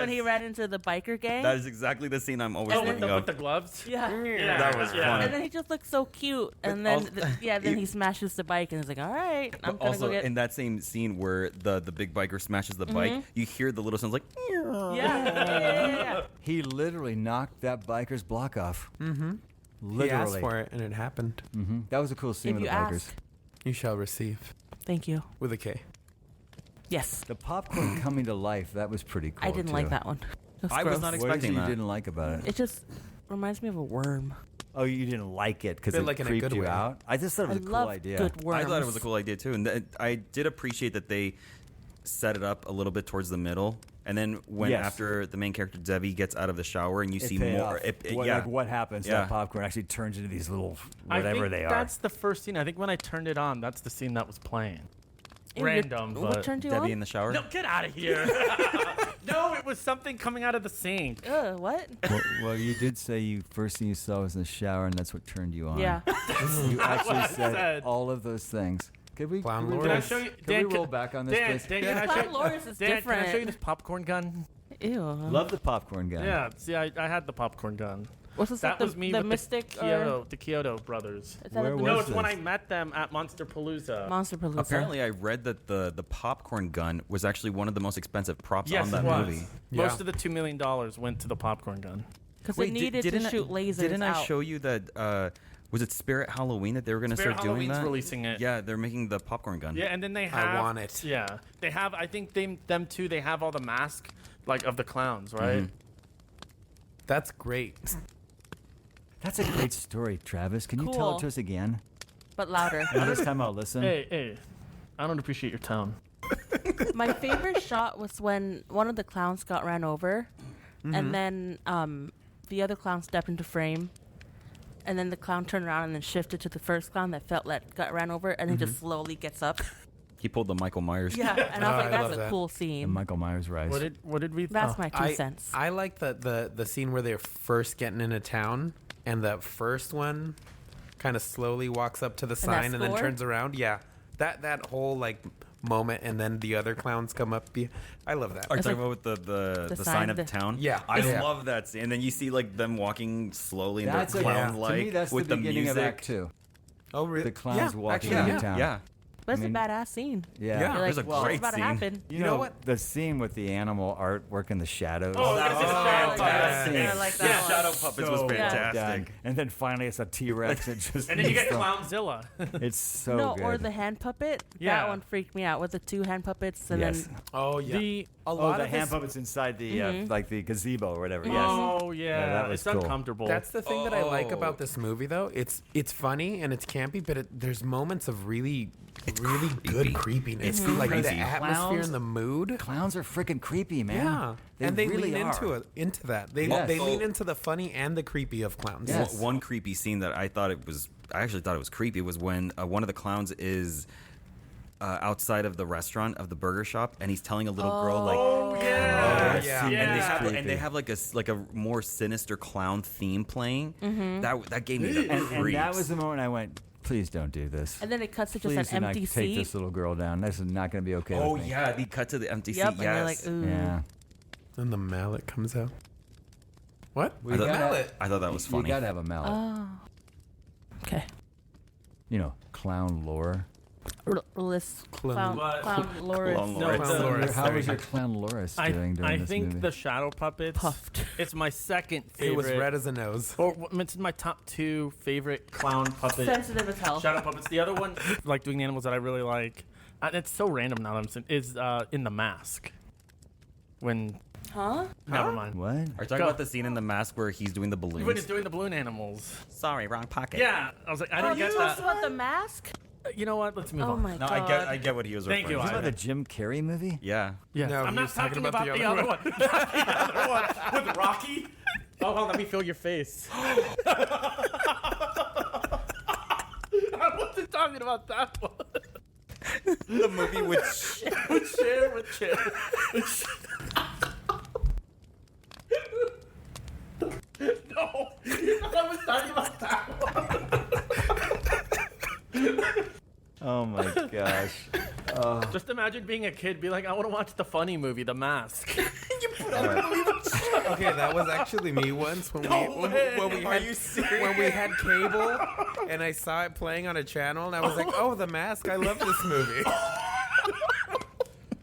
S3: when he ran into the biker gang.
S5: That is exactly the scene I'm always
S2: Oh, with
S5: thinking
S2: the,
S5: of.
S2: with the gloves.
S3: yeah.
S5: That was funny.
S3: And then he just looks so cute, and then then he smashes the bike, and he's like, "All right, I'm
S5: But
S3: gonna
S5: also
S3: go get."
S5: in that same scene where the big biker smashes the bike, you hear the little sounds like.
S3: yeah.
S1: He literally knocked that biker's block off.
S4: Mm-hmm.
S1: Literally.
S4: He asked for it, and it happened.
S1: That was a cool scene
S3: If
S1: with
S3: you
S1: the bikers.
S3: ask,
S4: You shall receive
S3: thank you.
S4: with a K.
S3: Yes,
S1: The popcorn coming to life, that was pretty cool.
S3: I didn't
S1: too.
S3: like that one. That's
S5: I was
S3: gross.
S5: not
S1: What is it
S5: expecting
S1: you
S5: that.
S1: didn't like about it?
S3: It just reminds me of a worm.
S1: Oh, you didn't like it because
S4: Bit
S1: it
S4: like in a
S1: creeped
S4: good
S1: you
S4: way.
S1: out? I just thought it
S3: I
S1: was a cool
S3: love
S1: idea.
S3: good worms.
S5: I thought it was a cool idea too, and I did appreciate that they set it up a little bit towards the middle, and then when
S1: Yes.
S5: after the main character Debbie gets out of the shower and you
S1: It
S5: see
S1: paid
S5: more,
S1: off.
S5: yeah,
S1: Like what happens?
S5: Yeah.
S1: That popcorn actually turns into these little
S2: I
S1: whatever
S2: think
S1: they are.
S2: that's the first scene. I think when I turned it on, that's the scene that was playing.
S3: Ew,
S2: Random,
S3: What
S2: but
S3: turned you
S5: Debbie
S3: on?
S5: in the shower.
S2: no, get out of here. No, it was something coming out of the sink.
S3: What?
S1: well, you did say first thing you saw was in the shower, and that's what turned you on.
S3: Yeah.
S1: You actually
S2: I
S1: said
S2: said.
S1: all of those things. Could we?
S4: Clown
S1: could we
S4: Lord.
S2: Can I
S4: Yes.
S2: show you?
S1: Can
S2: Dan,
S1: we roll back on this,
S2: Dan,
S1: please?
S2: Dan, can I show
S3: Clown
S2: you?
S3: Loris is
S2: Dan,
S3: different.
S2: can I show you this popcorn gun?
S3: Ew.
S1: Love the popcorn gun.
S2: Yeah, see, I had the popcorn gun.
S3: What's this?
S2: That
S3: like
S2: was me
S3: the
S2: with
S3: Mystic
S2: the Kyoto brothers.
S3: Is that
S1: Where
S3: a
S1: was
S2: No,
S1: this?
S2: it's when I met them at Monster Palooza.
S3: Monster Palooza?
S5: Apparently, I read that the popcorn gun was actually one of the most expensive props
S2: Yes,
S5: on that
S2: it was.
S5: movie.
S4: Yeah.
S2: Most of the $2 million went to the popcorn gun.
S3: Because it needed to shoot lasers
S5: Didn't I
S3: out.
S5: show you that? Was it Spirit Halloween that they were going to
S2: Spirit
S5: start doing
S2: Halloween's
S5: that?
S2: releasing it.
S5: Yeah, they're making the popcorn gun.
S2: Yeah, and then they have.
S4: want it.
S2: Yeah, they have. I think them too. They have all the masks like of the clowns, right?
S4: That's great.
S1: That's a great story, Travis. Can you tell
S3: Cool.
S1: it to us again?
S3: But louder.
S1: And this time I'll listen.
S2: Hey, I don't appreciate your tone.
S3: My favorite shot was when one of the clowns got ran over, and then the other clown stepped into frame, and then the clown turned around and then shifted to the first clown that got ran over, and he just slowly gets up.
S5: He pulled the Michael Myers.
S3: Yeah, and I was
S4: Oh,
S3: like,
S4: I
S3: that's
S4: love
S3: a
S4: that.
S3: cool
S1: The
S3: scene.
S1: Michael Myers rise.
S2: What did we?
S3: That's
S2: oh.
S3: my 2 cents.
S4: I like the scene where they're first getting into town, and the first one kind of slowly walks up to the sign and then
S3: score?
S4: turns around. Yeah, that whole like moment, and then the other clowns come up. I love that.
S5: Are you
S3: It's
S5: talking
S3: like
S5: about with the
S3: the
S5: sign
S3: sign,
S5: of the town?
S4: Yeah.
S5: I
S4: Yeah.
S5: love that scene. And then you see like them walking slowly and
S1: That's
S5: they're
S1: a,
S5: clown
S1: To
S5: like
S1: me, that's
S5: with
S1: the
S5: the
S1: beginning
S5: music.
S1: of Act 2.
S4: Oh, really?
S1: The clowns
S4: yeah,
S1: walking
S4: actually,
S1: into
S4: yeah.
S1: town.
S5: Yeah.
S3: But it's
S4: I mean-
S3: a badass scene.
S1: Yeah.
S4: Yeah.
S3: You're
S5: There's
S3: like,
S5: a
S3: well,
S5: great
S3: it's about
S5: scene.
S3: to happen.
S1: You
S4: know
S1: know
S4: what?
S1: the scene with the animal artwork in the shadows.
S2: Oh, that's his
S3: yeah.
S2: shadow.
S3: Yeah, I like that
S5: Yeah,
S3: one.
S5: Shadow Puppets was
S1: So
S5: fantastic.
S1: done. And then finally it's a T-Rex. It just
S2: And then you get
S1: so-
S2: Clownzilla.
S1: It's so
S3: No,
S1: good.
S3: or the hand puppet.
S2: Yeah.
S3: That one freaked me out with the 2 hand puppets, and
S1: Yes.
S3: then
S4: Oh, yeah.
S2: The
S4: a
S1: Oh,
S4: lot
S1: the
S4: of
S1: hand
S4: this,
S1: puppets inside the like the gazebo or whatever. Yes.
S2: oh yeah,
S1: that was
S2: it's
S1: cool.
S2: uncomfortable.
S4: That's the thing that I like
S5: Oh.
S4: about this movie, though. It's funny and it's campy, but there's moments of really good creepiness.
S5: It's
S4: Like
S5: crazy.
S4: the atmosphere
S1: Clowns-
S4: and the mood.
S1: Clowns are freaking creepy, man.
S4: Yeah, and they
S1: really
S4: lean
S1: are.
S4: into that. They
S1: Yes.
S4: they
S5: Oh.
S4: lean into the funny and the creepy of clowns.
S1: Yes.
S5: One creepy scene that I actually thought it was creepy was when one of the clowns is outside of the restaurant of the burger shop and he's telling a little girl like
S2: oh yeah,
S1: that
S4: yeah.
S1: scene
S2: Yeah.
S1: is
S5: and they
S1: creepy.
S5: have like a more sinister clown theme playing. That gave me the
S1: and
S5: creeps.
S1: that was the moment I went, please don't do this.
S3: and then it cuts to just
S1: Please do
S3: an
S1: not
S3: empty
S1: take
S3: seat.
S1: this little girl down. This is not going to be okay
S5: oh
S1: with me.
S5: yeah, he cut to the empty
S3: Yep,
S5: seat.
S3: and you're
S5: Yes.
S3: like, ooh.
S1: Yeah.
S4: And the mallet comes out. What?
S1: We
S5: I thought,
S1: gotta-
S4: mallet.
S5: I thought that was
S1: You
S5: funny.
S1: got to have a mallet.
S3: Oh. Okay.
S1: You know, clown lore.
S3: Loris.
S4: Clown.
S3: Clown Loris.
S5: Clown
S2: No,
S5: Loris.
S2: the-
S4: Loris.
S1: How
S4: There
S1: was
S4: you
S1: your clown Loris doing during
S2: I
S1: this
S2: think
S1: movie?
S2: the shadow puppets
S3: Puffed.
S2: It's my second
S4: It
S2: favorite.
S4: was red as a nose.
S2: Or it's my top 2 favorite clown puppet.
S3: Sensitive as hell.
S2: Shadow puppets. The other one, like doing the animals that I really like, it's so random now that I'm saying, is in The Mask. When
S3: Huh?
S2: Never mind.
S1: What?
S5: Are you talking
S2: Go.
S5: about the scene in The Mask where he's doing the balloons?
S2: When he's doing the balloon animals.
S5: Sorry, wrong pocket.
S2: Yeah, I was like, I didn't
S3: You
S2: get
S3: talked
S2: that.
S3: about the mask?
S2: You know what? Let's move
S3: Oh
S2: on.
S3: my
S5: No,
S3: god.
S5: I get what he was
S2: Thank
S5: referring
S2: you,
S5: to.
S1: Is that the Jim Carrey movie?
S5: Yeah.
S2: Yeah.
S4: No,
S2: I'm
S4: he
S2: not
S4: was talking
S2: talking about the other one. Not the other one with Rocky. Oh, hold on, let me feel your face. I wasn't talking about that one.
S5: The movie with
S2: With Cher. No, I was talking about that one.
S1: Oh my gosh.
S2: Just imagine being a kid, be like, I want to watch the funny movie, The Mask.
S4: Okay, that was actually me once when when we had cable, and I saw it playing on a channel, and I was like, "Oh, The Mask! I love this movie."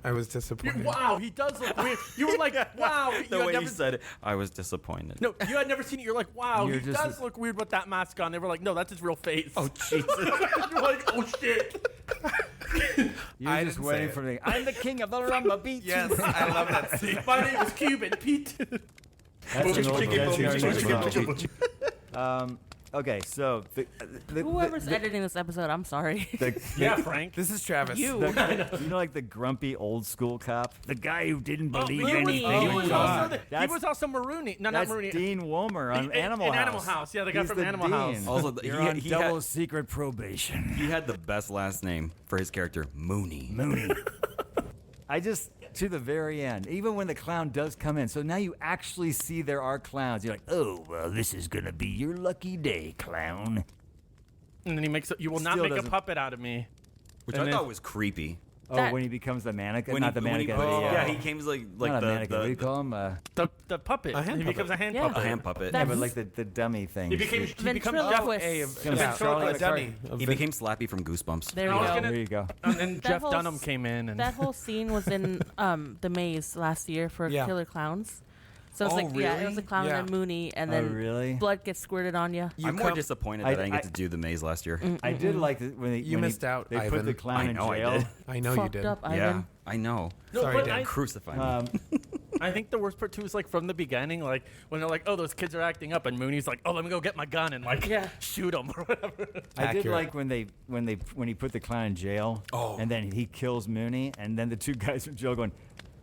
S4: I was disappointed.
S2: Wow, he does look weird. You were like, wow.
S5: the
S2: you had
S5: way
S2: never
S5: he said it, I was disappointed.
S2: No, you had never seen it. You're like, wow,
S1: You're
S2: he
S1: just
S2: does look weird with that mask on. They were like, no, that's his real face.
S5: Oh Jesus!
S2: You're like, oh shit.
S1: You're
S4: I
S1: just
S4: didn't
S1: waiting
S4: say
S1: for the. I'm the king of the rumba beat.
S4: Yes, I love that scene.
S2: My name is Cuban Pete.
S1: That's an old
S5: Chicken,
S1: James Bond. Okay, so
S3: Whoever's editing this episode, I'm sorry.
S2: Yeah, Frank.
S4: This is Travis.
S3: You.
S1: you know, like the grumpy old school cop, the guy who didn't believe
S3: Rooney.
S1: anything.
S3: He was
S2: also
S1: That's-
S2: he was also Marooney. No, not
S1: That's
S2: Marooney.
S1: Dean Womer on
S2: In
S1: Animal House.
S2: Animal House. Yeah, the guy
S1: He's
S2: from
S1: the
S2: Animal
S1: dean.
S2: House.
S5: Also,
S1: You're
S5: he-
S1: on
S5: he
S1: double
S5: had-
S1: secret probation.
S5: He had the best last name for his character, Mooney.
S1: Mooney. I just, to the very end, even when the clown does come in, so now you actually see there are clowns. You're like, oh, well, this is going to be your lucky day, clown.
S2: And then he makes you will not
S1: Still
S2: make a
S1: doesn't-
S2: puppet out of me.
S5: Which
S2: And
S5: I
S2: then-
S5: thought was creepy.
S1: Oh,
S3: That-
S1: when he becomes the mannequin?
S5: When
S1: Not the
S5: when
S1: mannequin,
S5: put-
S1: but
S5: yeah, he came like
S1: not a mannequin. What do you
S5: the
S1: call him?
S2: The puppet.
S4: A hand
S2: he becomes a
S4: puppet.
S2: hand
S3: Yeah.
S2: puppet.
S5: a hand puppet.
S3: That-
S1: Yeah, but like the dummy thing.
S2: He becomes
S3: Ventriloquist.
S1: Charlie
S4: a dummy.
S5: He became Slappy from Goosebumps.
S3: There
S2: I
S3: we
S2: was
S3: go.
S2: gonna-
S1: There you go.
S2: And Jeff
S3: whole
S2: Dunham
S3: s-
S2: came in and
S3: That whole scene was in the maze last year for
S4: Yeah.
S3: Killer Clowns. So it's
S4: Oh,
S3: like, yeah, it was
S4: really?
S3: a clown
S4: Yeah.
S3: and Mooney, and
S1: Oh,
S3: then
S1: really?
S3: blood gets squirted on you.
S5: I'm more disappointed
S1: I-
S5: that I didn't get
S1: I-
S5: to do the maze last year.
S1: I did like it when they,
S4: You
S1: when
S4: missed out,
S1: They put
S4: Ivan.
S1: the clown
S5: I
S1: in
S5: know I
S1: jail.
S5: did.
S4: I know you
S3: Fucked
S4: did.
S3: up,
S5: Yeah,
S3: Ivan.
S5: I know.
S2: No,
S4: Sorry,
S2: but
S4: Dan.
S5: Crucify me.
S2: I think the worst part too is like from the beginning, like when they're like, "Oh, those kids are acting up," and Mooney's like, "Oh, let me go get my gun and like
S3: Yeah.
S2: shoot them or whatever."
S1: I did
S4: Accurate.
S1: like when he put the clown in jail, and then he kills Mooney, and then the two guys from jail going,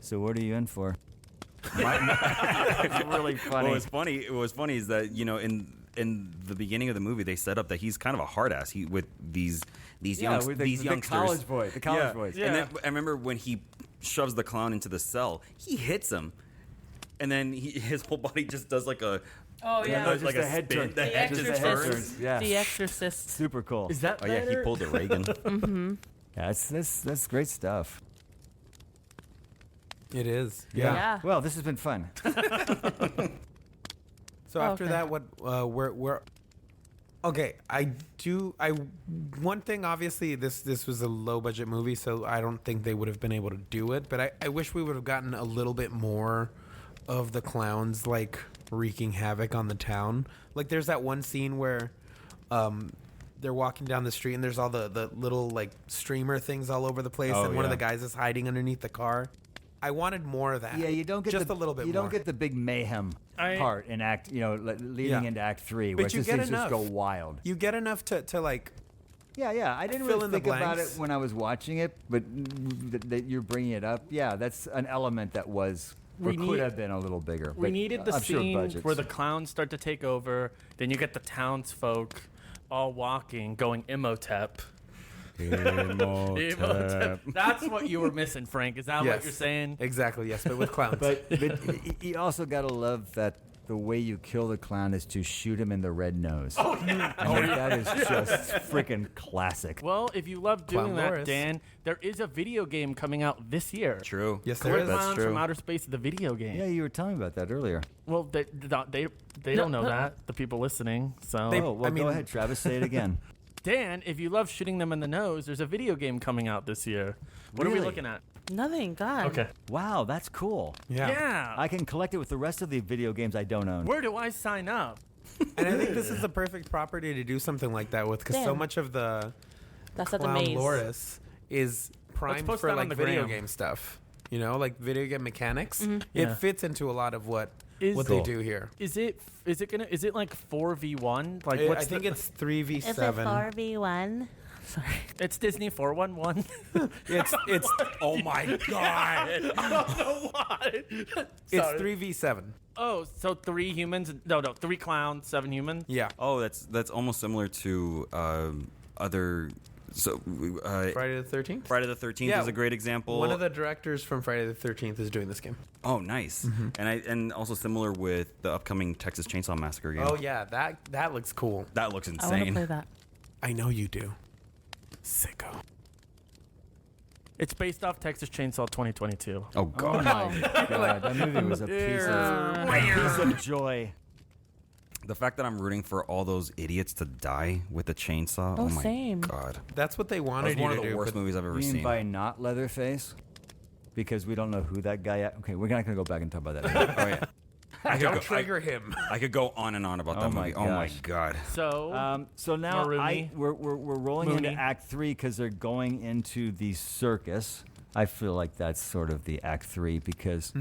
S1: "So what are you in for?" It's really funny.
S5: What was funny is that, you know, in the beginning of the movie, they set up that he's kind of a hard ass with these
S1: Yeah, with the
S5: youngsters.
S1: college boy, the college boys.
S2: Yeah.
S5: And then I remember when he shoves the clown into the cell, he hits him, and then his whole body just does like a
S3: Oh
S1: no, just
S5: like
S1: a
S5: a
S1: head
S5: spin.
S1: turn.
S5: The
S3: The
S5: head just
S3: Exorcist.
S5: turns.
S1: Yeah.
S3: The Exorcist.
S1: Super cool.
S2: Is that?
S5: Oh yeah, he pulled a Reagan.
S1: Yeah, that's great stuff.
S4: It is.
S3: Yeah.
S1: Well, this has been fun.
S4: So after
S3: Okay.
S4: that, what? We're. Okay, one thing, obviously, this was a low budget movie, so I don't think they would have been able to do it. But I wish we would have gotten a little bit more of the clowns like wreaking havoc on the town. Like there's that one scene where they're walking down the street and there's all the little like streamer things all over the place,
S1: Oh,
S4: and one of
S1: yeah.
S4: the guys is hiding underneath the car. I wanted more of that.
S1: Yeah, you don't get
S4: just
S1: the,
S4: a little bit.
S1: You
S4: more.
S1: don't get the big mayhem
S2: I-
S1: part in act. You know, leading
S4: Yeah.
S1: into Act 3,
S4: But
S1: where
S4: you
S1: just
S4: get
S1: things just
S4: enough.
S1: go wild.
S4: You get enough to like.
S1: Yeah. I didn't
S4: Fill
S1: really
S4: in the
S1: think about it
S4: blanks.
S1: when I was watching it, but that you're bringing it up. Yeah, that's an element that was or
S2: We
S1: could
S2: need-
S1: have been a little bigger.
S2: We
S1: but
S2: needed the
S1: I'm sure
S2: scene
S1: budgets.
S2: where the clowns start to take over. Then you get the townsfolk all walking, going Imhotep. Imhotep. That's what you were missing, Frank. Is that what
S4: Yes.
S2: you're saying?
S4: Exactly, yes, but with clowns.
S1: But you also gotta love that the way you kill the clown is to shoot him in the red nose.
S2: Oh yeah.
S1: I mean, that is just freaking classic.
S2: Well, if you love doing
S4: Clown
S2: that,
S4: Loris.
S2: Dan, there is a video game coming out this year.
S5: True.
S4: Yes,
S2: Killer
S4: there is.
S5: That's
S2: Clowns
S5: true.
S2: from Outer Space, the video game.
S1: Yeah, you were telling me about that earlier.
S2: Well, they don't know that, the people listening. So,
S4: They-
S1: Oh, well,
S4: I mean-
S1: go ahead, Travis. Say it again.
S2: Dan, if you love shooting them in the nose, there's a video game coming out this year. What are we
S1: Really?
S2: looking at?
S3: Nothing. God.
S2: Okay.
S1: Wow, that's cool.
S4: Yeah.
S1: I can collect it with the rest of the video games I don't own.
S2: Where do I sign up?
S4: And I think this is the perfect property to do something like that with, because so
S3: Damn.
S4: much of the
S3: That's at the
S4: Clown
S3: maze.
S4: Loris is primed
S2: post
S4: for
S2: that on
S4: like
S2: the
S4: video
S2: gram.
S4: game stuff. You know, like video game mechanics. It
S2: Yeah.
S4: fits into a lot of what
S2: Is-
S4: they do here.
S2: Is it like 4v1? Like
S4: I
S2: what's
S4: think it's 3v7.
S3: Is it 4v1? Sorry.
S2: it's Disney 411.
S4: It's oh my god.
S2: I don't know why.
S4: It's 3v7.
S2: Oh, so 3 humans? No, 3 clowns, 7 humans.
S4: Yeah.
S5: Oh, that's almost similar to other. So
S4: Friday the 13th?
S5: Friday the 13th is a great example.
S4: One of the directors from Friday the 13th is doing this game.
S5: Oh, nice. And also similar with the upcoming Texas Chainsaw Massacre game.
S4: Oh yeah, that looks cool.
S5: That looks
S3: I want to
S5: insane.
S3: play that.
S4: I know you do. Sicko.
S2: It's based off Texas Chainsaw 2022.
S5: Oh
S1: Oh
S5: god.
S1: my god, that movie was a piece of joy.
S5: The fact that I'm rooting for all those idiots to die with a chainsaw.
S3: Oh,
S5: my
S3: same.
S5: god.
S4: That's what they
S5: That was
S4: wanted you
S5: one
S4: to
S5: of the
S4: do.
S5: worst
S4: but-
S5: movies I've ever
S1: You mean
S5: seen.
S1: by not Leatherface? Because we don't know who that guy. Okay, we're not gonna go back and talk about that.
S5: Oh yeah.
S4: Don't trigger him.
S5: I could go on and on about that
S1: my
S5: movie. Oh my
S1: gosh.
S5: god.
S2: So,
S1: So now
S2: Maruni.
S1: we're rolling into
S2: Mooney.
S1: Act 3 because they're going into the circus. I feel like that's sort of the Act 3 because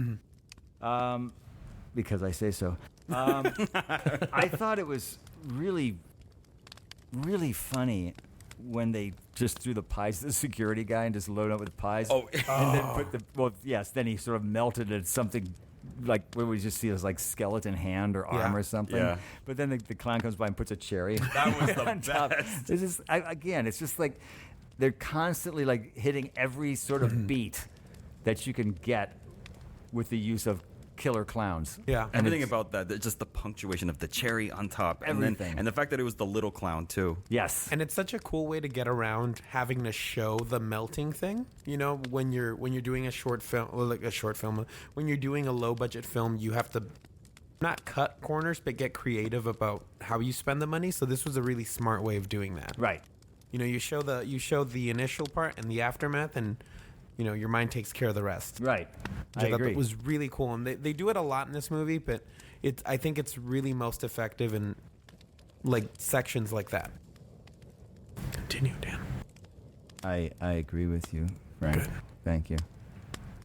S1: I say so. I thought it was really, really funny when they just threw the pies to the security guy and just loaded up with pies.
S5: Oh.
S1: And then put then he sort of melted it something like what we just see as like skeleton hand or arm
S4: Yeah.
S1: or something.
S5: Yeah.
S1: But then the clown comes by and puts a cherry.
S5: That was the
S1: on top.
S5: best.
S1: It's just, again, it's just like they're constantly like hitting every sort of beat that you can get with the use of killer clowns.
S4: Yeah.
S5: Everything about that, just the punctuation of the cherry on top, and
S1: Everything.
S5: and the fact that it was the little clown too.
S1: Yes.
S4: And it's such a cool way to get around having to show the melting thing. You know, when you're doing a short film, when you're doing a low budget film, you have to not cut corners, but get creative about how you spend the money. So this was a really smart way of doing that.
S1: Right.
S4: You know, you show the initial part and the aftermath, and you know your mind takes care of the rest.
S1: Right.
S4: Which
S1: I
S4: thought
S1: agree.
S4: that was really cool, and they do it a lot in this movie, but I think it's really most effective in like sections like that. Continue, Dan.
S1: I agree with you, Frank.
S4: Good.
S1: Thank you.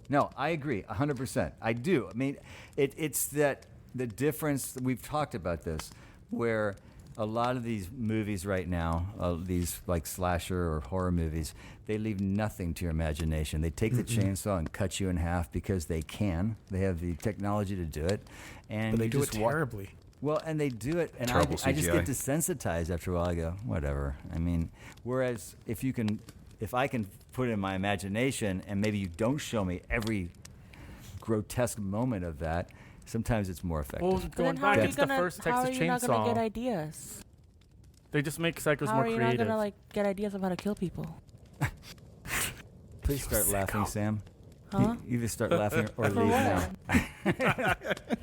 S1: No, I agree 100%. I do. I mean, it's that the difference. We've talked about this, where a lot of these movies right now, these like slasher or horror movies, they leave nothing to your imagination. They take the chainsaw and cut you in half because they can. They have the technology to do it, and
S4: But they
S1: you
S4: do it
S1: just wa-
S4: terribly.
S1: Well, and they do it, and I
S5: Terrible
S1: just
S5: CGI.
S1: get desensitized after a while. I go, whatever. I mean, whereas if I can put it in my imagination, and maybe you don't show me every grotesque moment of that, sometimes it's more effective.
S2: well,
S3: But
S2: going
S3: then how
S2: back,
S3: are
S2: it's
S3: you
S2: the
S3: gonna?
S2: first
S3: How are
S2: Texas
S3: you not gonna get
S2: Chainsaw.
S3: ideas?
S2: They just make psychos
S3: How
S2: more
S3: are you
S2: creative.
S3: not gonna like get ideas of how to kill people?
S1: Please start laughing, Sam.
S3: Huh?
S1: You either start laughing or
S3: For
S1: leave
S3: what?
S1: now.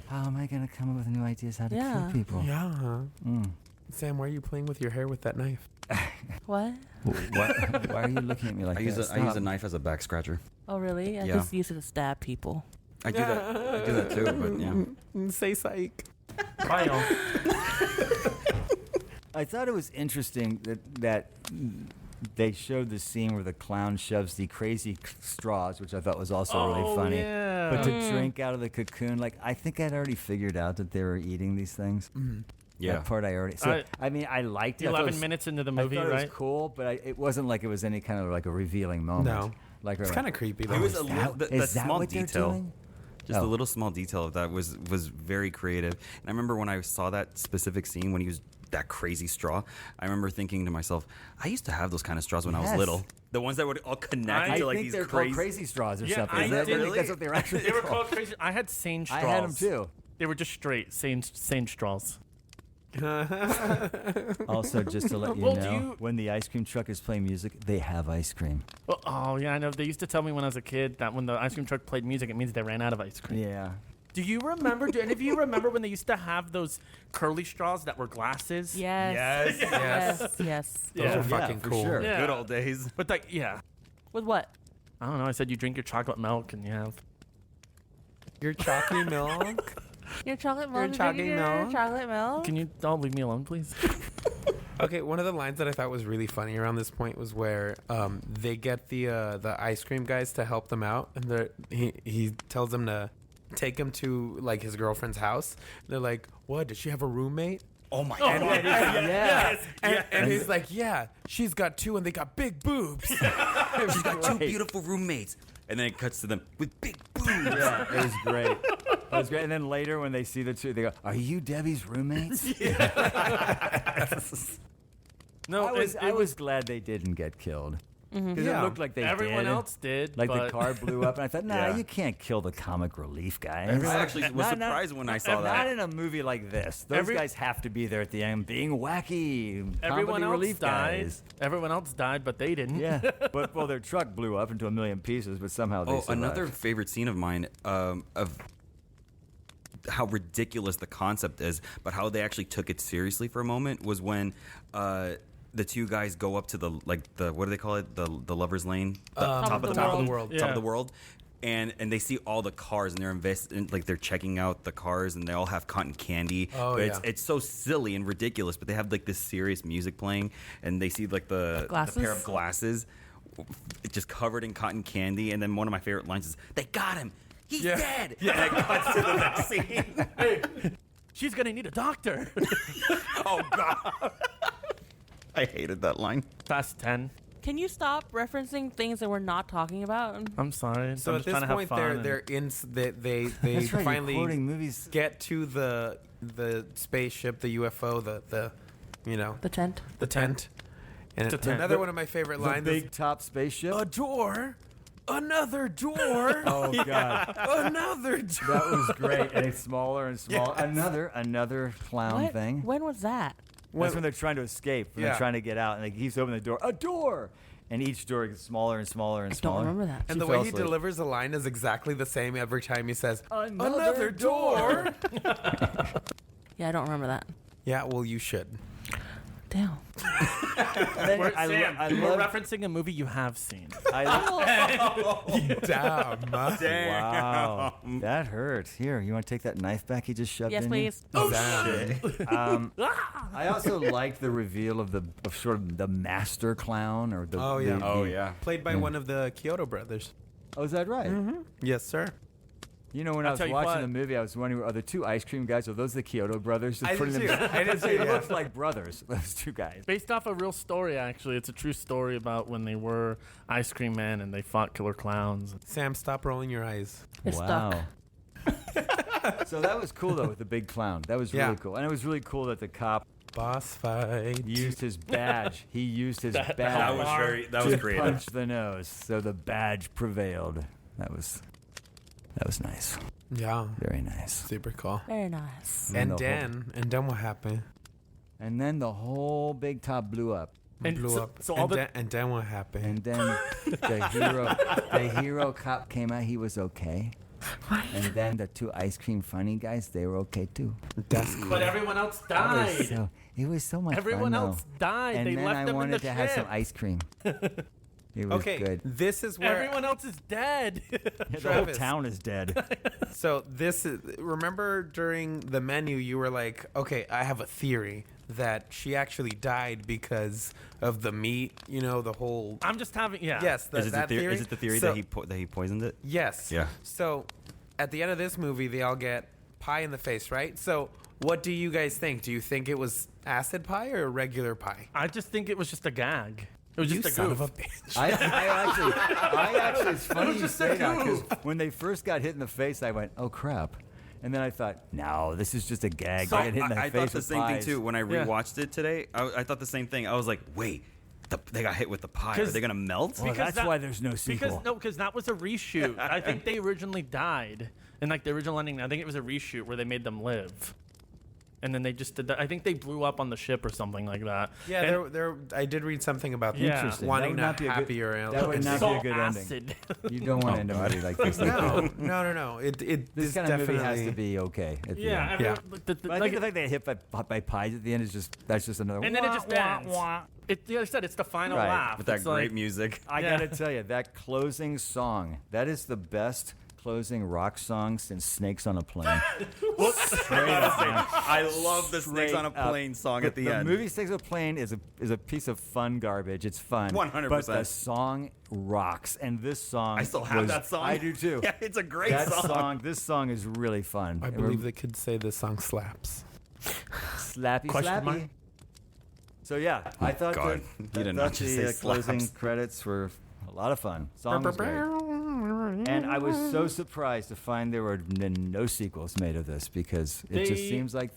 S1: How am I going to come up with new ideas how to
S3: Yeah.
S1: kill people?
S4: Yeah.
S1: Mm.
S4: Sam, why are you playing with your hair with that knife?
S3: What?
S1: Why are you looking at me like
S5: I
S1: that?
S5: use a
S1: Stop.
S5: knife as a back scratcher.
S3: Oh, really? I
S5: Yeah.
S3: just use it to stab people.
S5: I do that too, but yeah.
S4: Say psych.
S2: Kyle.
S1: I thought it was interesting that they showed the scene where the clown shoves the crazy straws, which I thought was also really funny.
S2: Yeah.
S1: But to drink out of the cocoon, like I think I'd already figured out that they were eating these things.
S5: Yeah.
S1: That part I already. So I mean, I liked it. I thought
S2: 11 minutes into the movie,
S1: I thought it
S2: right?
S1: was cool, but it wasn't like it was any kind of like a revealing moment.
S4: No.
S1: Like
S4: It's kind of creepy though.
S5: It was a
S1: is
S5: little,
S1: that,
S5: that
S1: is that
S5: small
S1: what they're
S5: detail.
S1: doing?
S5: Just
S1: Oh.
S5: a little small detail of that was very creative. And I remember when I saw that specific scene when he was that crazy straw, I remember thinking to myself, I used to have those kind of straws when I was
S1: Yes.
S5: little. The ones that would all connect
S1: I
S5: into like
S1: think
S5: these
S1: they're
S5: crazy.
S1: called crazy straws or
S2: Yeah,
S1: something.
S2: I
S1: Is that-
S2: did.
S1: I think that's what they're actually
S2: They were
S1: called.
S2: called crazy. I had sane straws.
S1: I had them too.
S2: They were just straight sane straws.
S1: Also, just to let you
S2: Well, do
S1: know,
S2: you-
S1: when the ice cream truck is playing music, they have ice cream.
S2: Well, oh yeah, I know. They used to tell me when I was a kid that when the ice cream truck played music, it means they ran out of ice cream.
S1: Yeah.
S2: Do you remember? Do any of you remember when they used to have those curly straws that were glasses?
S3: Yes.
S4: Yes.
S3: Yes. Yes.
S4: Those
S2: Yeah.
S4: are fucking
S1: for
S4: cool.
S1: sure.
S2: Yeah.
S5: Good old days.
S2: But like, yeah,
S3: With what?
S2: I don't know. I said you drink your chocolate milk and you have.
S4: Your chalky milk.
S3: Your chocolate milk.
S4: Your
S3: You
S4: chocolate
S3: drinking your
S4: milk?
S3: Chocolate milk.
S2: Can you all leave me alone, please?
S4: Okay, one of the lines that I thought was really funny around this point was where they get the ice cream guys to help them out, and he tells them to take him to like his girlfriend's house. They're like, "What? Does she have a roommate?"
S5: Oh my
S2: Oh
S5: god.
S2: my God.
S1: Yeah.
S4: And he's like, "Yeah, she's got 2, and they got big boobs."
S5: She's got 2 beautiful roommates. And then it cuts to them with big boobs.
S1: Yeah, it was great. It was great. And then later when they see the two, they go, "Are you Debbie's roommates?"
S2: No,
S1: I was glad they didn't get killed. Because
S4: Yeah.
S1: it looked like they
S2: everyone
S1: did.
S2: else did.
S1: Like the
S2: but
S1: car blew up, and I thought, nah,
S5: Yeah.
S1: you can't kill the comic relief guys.
S5: I actually was surprised when I saw
S1: Not
S5: that.
S1: in a movie like this. Those guys have to be there at the end, being wacky.
S2: Everyone
S1: comedy
S2: else
S1: relief
S2: died.
S1: guys.
S2: Everyone else died, but they didn't.
S1: Yeah, but well, their truck blew up into a million pieces, but somehow they survived.
S5: Another favorite scene of mine of how ridiculous the concept is, but how they actually took it seriously for a moment was when the 2 guys go up to the what do they call it, the lovers lane,
S3: Top of the
S4: world.
S2: Yeah.
S5: top of the world, and they see all the cars and they're checking out the cars and they all have cotton candy.
S4: Oh,
S5: But
S4: yeah.
S5: it's so silly and ridiculous, but they have like this serious music playing and they see like the pair of glasses just covered in cotton candy, and then one of my favorite lines is, "They got him. He's dead." Yeah. And it cuts to the next scene.
S2: Hey, she's gonna need a doctor.
S5: Oh god. I hated that line.
S2: Fast 10.
S3: Can you stop referencing things that we're not talking about?
S2: I'm sorry.
S4: So
S2: I'm
S4: at
S2: just
S4: this
S2: trying to have
S4: point,
S2: fun
S4: they're in. They
S1: That's right,
S4: finally
S1: you're quoting movies.
S4: get to the spaceship, the UFO, the
S3: The tent.
S4: the tent. And
S2: The tent.
S4: another one of my favorite
S1: The
S4: lines
S1: big
S4: is,
S1: top spaceship.
S4: "A door, another door,
S1: Oh god,
S4: another door."
S1: that was great, and it's smaller and smaller.
S4: Yes.
S1: Another clown
S3: What?
S1: thing.
S3: When was that?
S1: That's when they're trying to escape. When they're
S4: Yeah.
S1: trying to get out, and he keeps opening the door. A door, and each door gets smaller and smaller and
S3: I
S1: smaller.
S3: don't remember that.
S4: And
S1: She
S4: the way
S1: fell
S4: he
S1: asleep.
S4: delivers the line is exactly the same every time he says,
S1: Another door."
S3: Yeah, I don't remember that.
S4: Yeah, well, you should.
S3: Damn.
S1: Then
S2: We're,
S1: I,
S2: Sam,
S1: I
S2: we're
S1: love.
S2: referencing a movie you have seen.
S4: Damn.
S1: Wow, that hurt. Here, you want to take that knife back he just shoved
S3: Yes,
S1: in
S3: please.
S4: Damn.
S1: I also like the reveal of sort of the master clown or the.
S4: Oh, yeah.
S5: Oh yeah.
S4: Played by one of the Kyoto brothers.
S1: Oh, is that right?
S4: Yes, sir.
S1: You know, when
S2: I'll
S1: I was
S2: tell you
S1: watching
S2: what.
S1: the movie, I was wondering, are the 2 ice cream guys, are those the Kyoto brothers? Just
S4: I did
S1: putting them-
S4: too. I did too,
S1: It
S4: yeah.
S1: looks like brothers, those 2 guys.
S2: Based off a real story, actually. It's a true story about when they were ice cream men and they fought killer clowns.
S4: Sam, stop rolling your eyes.
S3: It's stuck.
S1: So that was cool, though, with the big clown. That was really
S4: Yeah.
S1: cool. And it was really cool that the cop
S4: Boss fight.
S1: used his badge. He used his badge
S5: That was
S1: to
S5: creative.
S1: punch the nose. So the badge prevailed. That was nice.
S4: Yeah.
S1: Very nice.
S4: Super cool.
S3: Very nice.
S1: And
S4: And
S1: the
S4: then what happened?
S1: And then the whole big top blew up.
S2: And
S4: Blew
S2: so-
S4: up.
S2: so all the-
S4: and then what happened?
S1: And then the hero cop came out. He was okay. And then the 2 ice cream funny guys, they were okay too.
S4: That's cool.
S2: But everyone else died.
S1: It was so much
S2: Everyone
S1: fun.
S2: else
S1: though.
S2: died.
S1: And
S2: They
S1: then
S2: left
S1: I
S2: them in
S1: wanted
S2: the
S1: to have some
S2: ship.
S1: ice cream. It was
S4: Okay,
S1: good.
S4: this is where.
S2: Everyone else is dead.
S1: The whole
S4: Travis.
S1: town is dead.
S4: So this is. Remember during the menu, you were like, "Okay, I have a theory that she actually died because of the meat. You know, the whole."
S2: I'm just having, yeah.
S4: Yes,
S5: Is it,
S4: that
S5: the
S4: theory.
S5: is it the theory
S4: So-
S5: that he poisoned it?
S4: Yes.
S5: Yeah.
S4: So, at the end of this movie, they all get pie in the face, right? So, what do you guys think? Do you think it was acid pie or regular pie?
S2: I just think it was just a gag. It was
S4: You
S2: just a
S4: son
S2: goof.
S4: of a bitch.
S1: I actually, it's funny you
S2: just
S1: say
S2: a
S1: that because
S2: goof.
S1: when they first got hit in the face, I went, "Oh crap," and then I thought, "No, this is just a gag."
S5: So
S1: They get hit in the
S5: I
S1: face
S5: thought the
S1: with
S5: same
S1: pies.
S5: thing too. When I
S2: Yeah.
S5: rewatched it today, I thought the same thing. I was like, wait, they got hit with the pie. Are
S2: 'Cause-
S5: they gonna melt?
S1: Well,
S2: Because
S1: that's why there's no sequel.
S2: Because that was a reshoot. I think they originally died in like the original ending. I think it was a reshoot where they made them live, and then they just did that. I think they blew up on the ship or something like that.
S4: Yeah,
S2: And
S4: there. I did read something about
S2: Yeah.
S1: Interesting.
S4: wanting
S1: That would not
S4: a
S1: be a good-
S4: happier
S1: that would
S4: ending.
S1: not
S2: so
S1: be a good ending.
S2: acid.
S1: You don't want to end a movie like this.
S4: No. It
S1: This kind of
S4: definitely
S1: movie has to be okay. At the
S2: yeah,
S1: end.
S2: I mean,
S4: Yeah.
S1: But I think the fact they get hit by pies at the end is that's just another.
S2: and then it just ends. Like I said, it's the final
S1: Right.
S2: laugh.
S5: With that
S2: It's
S5: great
S2: like,
S5: music.
S1: I
S2: Yeah.
S1: gotta tell you, that closing song, that is the best closing rock song since Snakes on a Plane.
S5: I love the Snakes on a
S1: Straight up.
S5: Plane song at the end.
S1: The movie Snakes on a Plane is a piece of fun garbage. It's fun.
S5: 100%.
S1: But the song rocks. And this song
S5: I still have that song.
S1: I do too.
S5: Yeah, it's a great
S1: That
S5: song.
S1: This song is really fun.
S4: I believe the kids say this song slaps.
S1: Slappy,
S2: Question
S1: slappy.
S2: mark?
S1: So yeah, I thought
S5: God.
S1: that,
S5: You did
S1: I
S5: not
S1: thought
S5: just
S1: the
S5: say
S1: closing
S5: slaps.
S1: credits were a lot of fun. Song was great. And I was so surprised to find there were no sequels made of this because it just
S2: They-
S1: seems like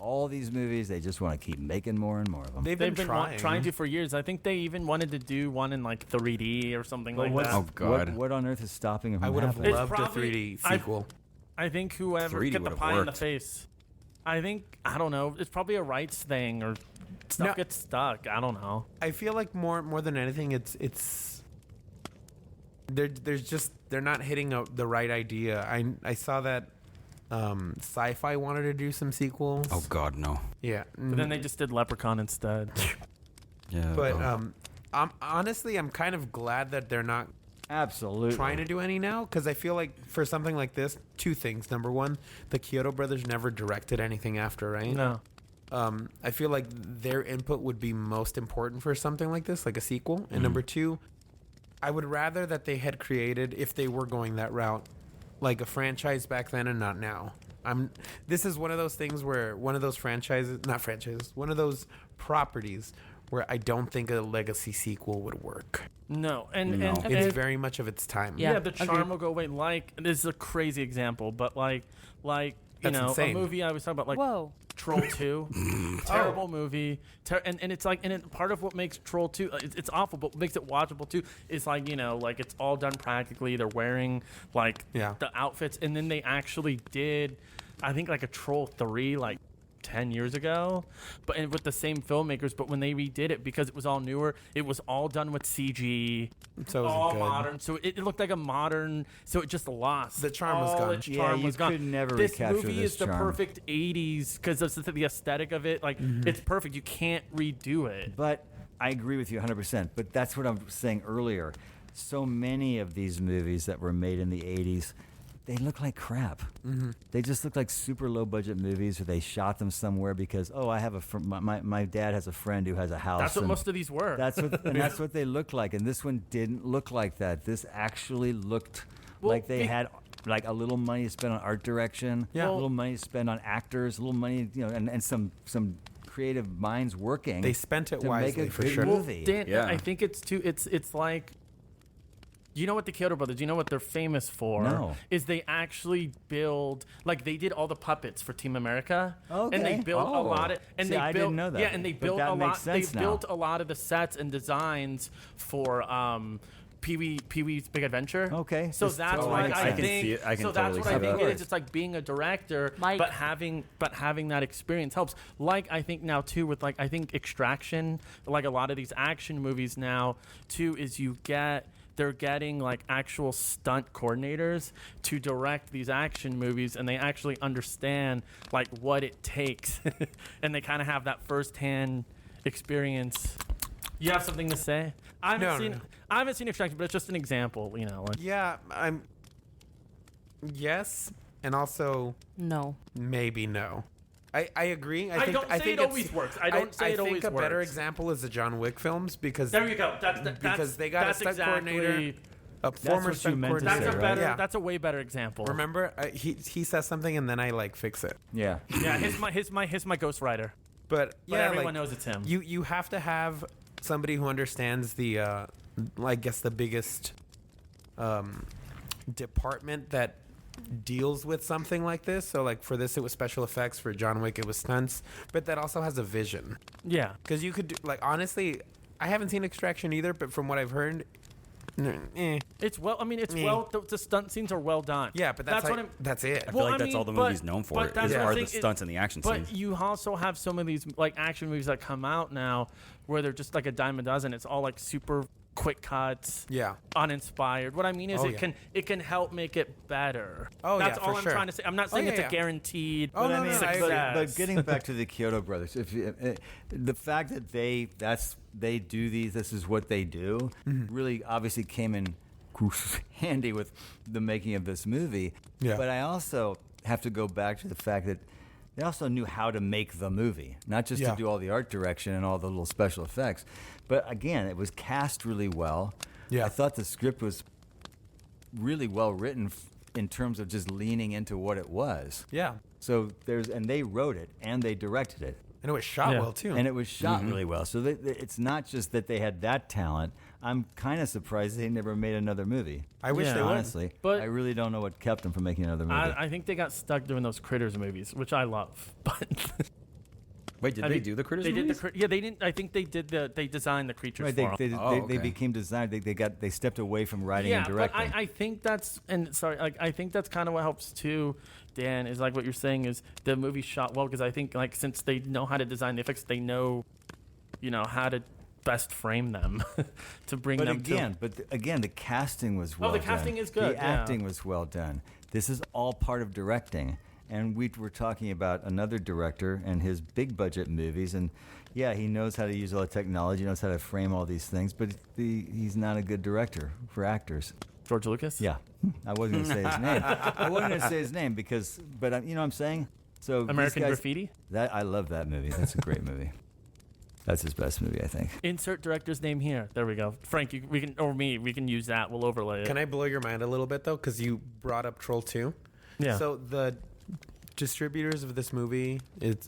S1: all these movies, they just want to keep making more and more of them.
S4: They've
S2: They've
S4: been
S2: been
S4: trying.
S2: to for years. I think they even wanted to do one in like 3D or something
S1: But
S2: like
S1: what's-
S2: that.
S5: Oh, God.
S1: What on earth is stopping them
S4: I
S1: from
S4: would have
S1: happening?
S2: It's
S4: loved a
S2: probably-
S4: 3D sequel.
S2: I think whoever
S5: 3D
S2: get the
S5: would've
S2: pie in the
S5: worked.
S2: face. I don't know. It's probably a rights thing or stuff
S4: No.
S2: gets stuck. I don't know.
S4: I feel like more than anything, it's they're not hitting the right idea. I saw that Sci-Fi wanted to do some sequels.
S5: Oh God, no.
S4: Yeah,
S2: But then they just did Leprechaun instead.
S5: Yeah.
S4: but I'm kind of glad that they're not
S1: Absolutely.
S4: trying to do any now, because I feel like for something like this, two things. Number one, the Kyoto brothers never directed anything after, right?
S2: No.
S4: I feel like their input would be most important for something like this, like a sequel. And number two, I would rather that they had created, if they were going that route, like a franchise back then and not now. This is one of those things where one of those one of those properties where I don't think a legacy sequel would work.
S2: No. And
S5: No.
S4: It's very much of its time.
S2: yeah, the
S3: agreed.
S2: charm will go away. Like, this is a crazy example, but like you
S4: That's
S2: know,
S4: insane.
S2: a movie I was talking about, like
S3: Whoa.
S2: Troll 2, terrible movie, and it's like, part of what makes Troll 2, it's awful, but what makes it watchable too is like, you know, like it's all done practically. They're wearing like
S4: Yeah.
S2: the outfits, and then they actually did, I think, like a Troll 3 like 10 years ago, and with the same filmmakers, but when they redid it, because it was all newer, it was all done with CG,
S4: So it wasn't
S2: all
S4: good.
S2: modern, so it looked like a modern, so it just lost.
S4: The charm was
S2: all
S4: gone.
S2: its
S1: Yeah,
S2: charm
S1: you
S2: was gone.
S1: could never
S2: this
S1: recapture
S2: movie
S1: this
S2: is the
S1: charm.
S2: perfect 80s, because of the aesthetic of it, like it's perfect. You can't redo it.
S1: But I agree with you 100%. But that's what I'm saying earlier. So many of these movies that were made in the 80s, they look like crap. They just look like super low budget movies, or they shot them somewhere because, oh, I have my dad has a friend who has a house.
S2: That's what
S1: and
S2: most of these were.
S1: That's what they look like. And this one didn't look like that. This actually looked like they had like a little money to spend on art direction,
S4: Yeah.
S1: a little money to spend on actors, a little money, you know, and some creative minds working.
S4: They spent it
S1: to make
S4: wisely
S1: a
S4: for
S1: good
S4: sure.
S1: movie.
S2: Dan,
S5: Yeah.
S2: I think it's too. It's like, you know what the Kyoto brothers? You know what they're famous for?
S1: No.
S2: Is they actually build, like they did all the puppets for Team America, and they
S1: Okay.
S2: built a
S1: Oh.
S2: lot of, and
S1: See,
S2: they
S1: I
S2: built,
S1: didn't know that.
S2: yeah, and they
S1: But
S2: built
S1: that
S2: a
S1: makes
S2: lot. They
S1: sense now.
S2: built a lot of the sets and designs for Pee-wee's Big Adventure.
S1: Okay.
S2: So
S1: This
S2: that's
S1: totally
S2: why
S1: makes
S2: I
S1: sense.
S2: think.
S5: I can see it. I can
S2: so
S5: totally
S2: that's what
S5: see
S2: I think
S1: that.
S2: it is. It's like being a director,
S3: Mike.
S2: but having that experience helps. Like I think now too with like I think Extraction, like a lot of these action movies now too, is they're getting like actual stunt coordinators to direct these action movies, and they actually understand like what it takes, and they kind of have that firsthand experience. You have something to say? I haven't seen Extraction, but it's just an example, you know. Like,
S4: Yeah, yes, and also
S3: No.
S4: maybe no. I agree.
S2: I don't say
S4: think
S2: it
S4: it's-
S2: always works. I don't say it always
S4: think a better
S2: works.
S4: example is the John Wick films because
S2: there you go.
S4: because they got a
S2: that's
S4: stunt
S2: exactly,
S4: coordinator, a former
S1: what you
S4: stunt
S1: meant to
S2: That's
S4: coordinator.
S1: say,
S2: a
S1: right?
S2: better.
S4: Yeah.
S2: That's a way better example.
S4: Remember, he says something and then I like fix it.
S1: Yeah.
S2: Yeah, he's my Ghost Rider.
S4: But
S2: But
S4: yeah,
S2: everyone
S4: like,
S2: knows it's him.
S4: You have to have somebody who understands the I guess the biggest department that deals with something like this. So like for this it was special effects, for John Wick it was stunts, but that also has a vision.
S2: Yeah.
S4: Because you could do, like, honestly, I haven't seen Extraction either, but from what I've heard,
S2: It's well. I mean, it's
S4: Meh.
S2: well. The stunt scenes are well done.
S4: yeah, but that's
S2: what
S4: like,
S2: I'm.
S4: that's it.
S5: I feel
S2: Well,
S5: like
S2: I
S5: that's
S2: mean,
S5: all the
S2: but-
S5: movie's known for.
S2: but that's
S5: Is
S2: what
S5: are
S2: I'm
S5: the
S2: saying,
S5: stunts and the action
S2: But
S5: scenes.
S2: you also have some of these like action movies that come out now where they're just like a dime a dozen. It's all like super quick cuts,
S4: Yeah.
S2: uninspired. What I mean is
S4: Oh,
S2: it
S4: yeah.
S2: can help make it better.
S4: Oh,
S2: That's
S4: yeah,
S2: all
S4: for
S2: I'm
S4: sure.
S2: trying to say. I'm not saying
S4: yeah,
S2: it's
S4: yeah.
S2: a guaranteed
S4: Oh, no, no,
S2: success.
S1: but getting back to the Kyoto brothers, the fact that they do these, this is what they do, really obviously came in handy with the making of this movie.
S4: Yeah.
S1: But I also have to go back to the fact that they also knew how to make the movie, not just to do all the art direction and all the little special effects. But again, it was cast really well.
S4: Yeah.
S1: I thought the script was really well written in terms of just leaning into what it was.
S4: Yeah.
S1: So and they wrote it and they directed it.
S4: And it was shot well, too.
S1: And it was shot really well. So it's not just that they had that talent. I'm kind of surprised they never made another movie.
S4: I wish
S2: Yeah.
S4: they would.
S1: Honestly,
S2: But-
S1: I really don't know what kept them from making another movie.
S2: I think they got stuck doing those Critters movies, which I love. But
S5: Wait, did they do the Critters
S2: they did
S5: movies?
S2: yeah, they didn't. I think they did they designed the creatures
S1: Right,
S2: for 'em.
S1: they
S5: okay.
S1: became designed. They stepped away from writing and
S2: But
S1: directing.
S2: I think that's I think that's kind of what helps too, Dan, is like what you're saying is the movie shot well because I think like since they know how to design the effects, they know, how to best frame them to bring
S1: But
S2: them
S1: again,
S2: to.
S1: again, the casting was well
S2: the
S1: done.
S2: casting is good,
S1: The
S2: yeah.
S1: acting was well done. This is all part of directing. And we were talking about another director and his big budget movies. And yeah, he knows how to use all the technology, knows how to frame all these things, but he's not a good director for actors.
S2: George Lucas.
S1: Yeah. I wasn't going to say his name. I wasn't going to say his name but you know what I'm saying? So these
S2: American
S1: guys-
S2: Graffiti.
S1: I love that movie. That's a great movie. That's his best movie, I think.
S2: Insert director's name here. There we go. Frank, we can use that. We'll overlay it.
S4: Can I blow your mind a little bit, though? Because you brought up Troll 2.
S2: Yeah.
S4: So the distributors of this movie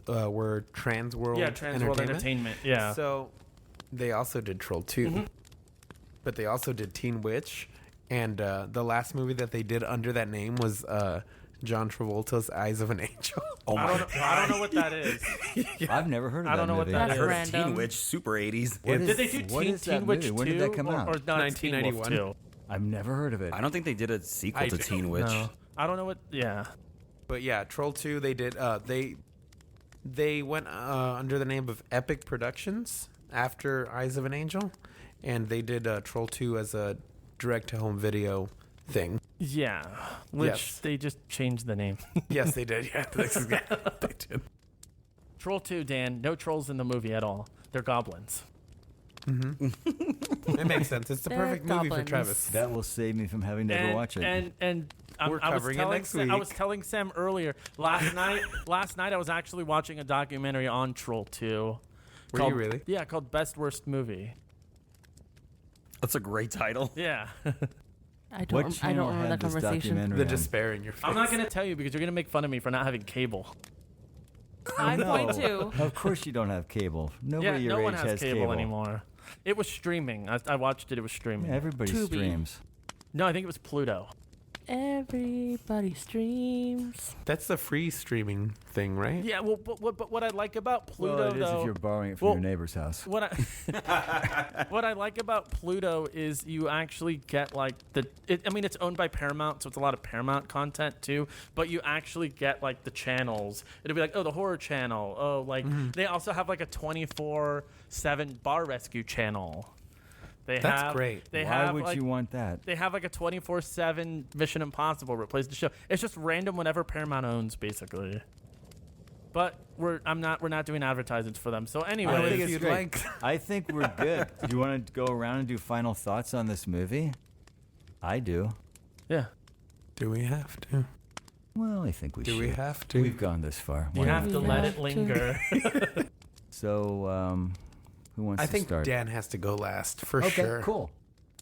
S4: were Trans World
S2: Entertainment. Yeah.
S4: So they also did Troll 2. But they also did Teen Witch. And the last movie that they did under that name was John Travolta's Eyes of an Angel.
S2: I don't know what that is.
S1: I've never heard of that
S2: I don't know what
S1: movie.
S2: that
S5: I
S2: is.
S5: heard of
S3: Random.
S5: Teen Witch, super 80s.
S1: What
S2: Did they
S1: is-
S2: do
S1: what
S2: Teen,
S1: is that
S2: Teen Witch
S1: movie?
S2: 2?
S1: When did that come out?
S2: Or not
S4: 1991.
S2: Teen Wolf 2?
S1: I've never heard of it.
S5: I don't think they did a sequel
S4: I
S5: to
S4: do.
S5: Teen Witch.
S2: No. I don't know what. Yeah.
S4: But yeah, Troll 2, they did. They went under the name of Epic Productions after Eyes of an Angel. And they did Troll 2 as a direct-to-home video thing.
S2: Yeah. Which
S4: Yes.
S2: they just changed the name.
S4: Yes, they did. Yeah, they did.
S2: Troll 2, Dan. No trolls in the movie at all. They're goblins.
S4: It makes sense. It's the
S3: They're
S4: perfect movie for
S3: goblins.
S4: Travis.
S1: That will save me from having to ever watch it.
S2: And
S4: We're
S2: I was
S4: covering it
S2: telling
S4: next
S2: Sam, I was
S4: week.
S2: telling Sam earlier last night. Last night I was actually watching a documentary on Troll 2.
S4: Were you really?
S2: Yeah, called Best Worst Movie.
S5: That's a great title.
S2: Yeah.
S3: I
S1: What
S3: don't
S1: channel
S3: remember
S1: had
S3: that
S1: this
S3: conversation.
S1: documentary
S4: The
S1: on?
S4: despair in your face.
S2: I'm not gonna tell you because you're gonna make fun of me for not having cable.
S3: 5.2.
S1: Of course you don't have cable. Nobody
S2: Yeah,
S1: your
S2: no one
S1: age
S2: has cable anymore. It was streaming. I watched it. It was streaming.
S1: Yeah, everybody
S3: Tubi.
S1: streams.
S2: No, I think it was Pluto.
S3: Everybody streams.
S4: That's the free streaming thing, right?
S2: Yeah. Well, but what I like about Pluto
S1: Well, it is
S2: though.
S1: if you're borrowing it from
S2: Well,
S1: your neighbor's house.
S2: What I what I like about Pluto is you actually get like it's owned by Paramount, so it's a lot of Paramount content too. But you actually get like the channels. It'll be like, oh, the horror channel. Oh, like they also have like a 24/7 bar rescue channel.
S4: That's great.
S2: They
S1: Why
S2: have
S1: would
S2: like,
S1: you want that?
S2: They have like a 24/7 Mission Impossible where it plays the show. It's just random whenever Paramount owns, basically. But we're not doing advertisements for them. So anyway,
S1: I think
S4: if
S1: it's
S4: you'd
S1: great.
S4: like.
S1: I think we're good. Do you want to go around and do final thoughts on this movie? I do.
S2: yeah.
S4: Do we have to?
S1: Well, I think we should.
S4: Do we have to?
S1: We've gone this far.
S2: You
S1: Why
S2: have
S1: not?
S2: to
S3: We
S2: let
S3: have
S2: it
S3: to.
S2: linger.
S1: So, who wants
S4: I
S1: to
S4: think
S1: start?
S4: Dan has to go last for
S1: Okay,
S4: sure.
S1: cool.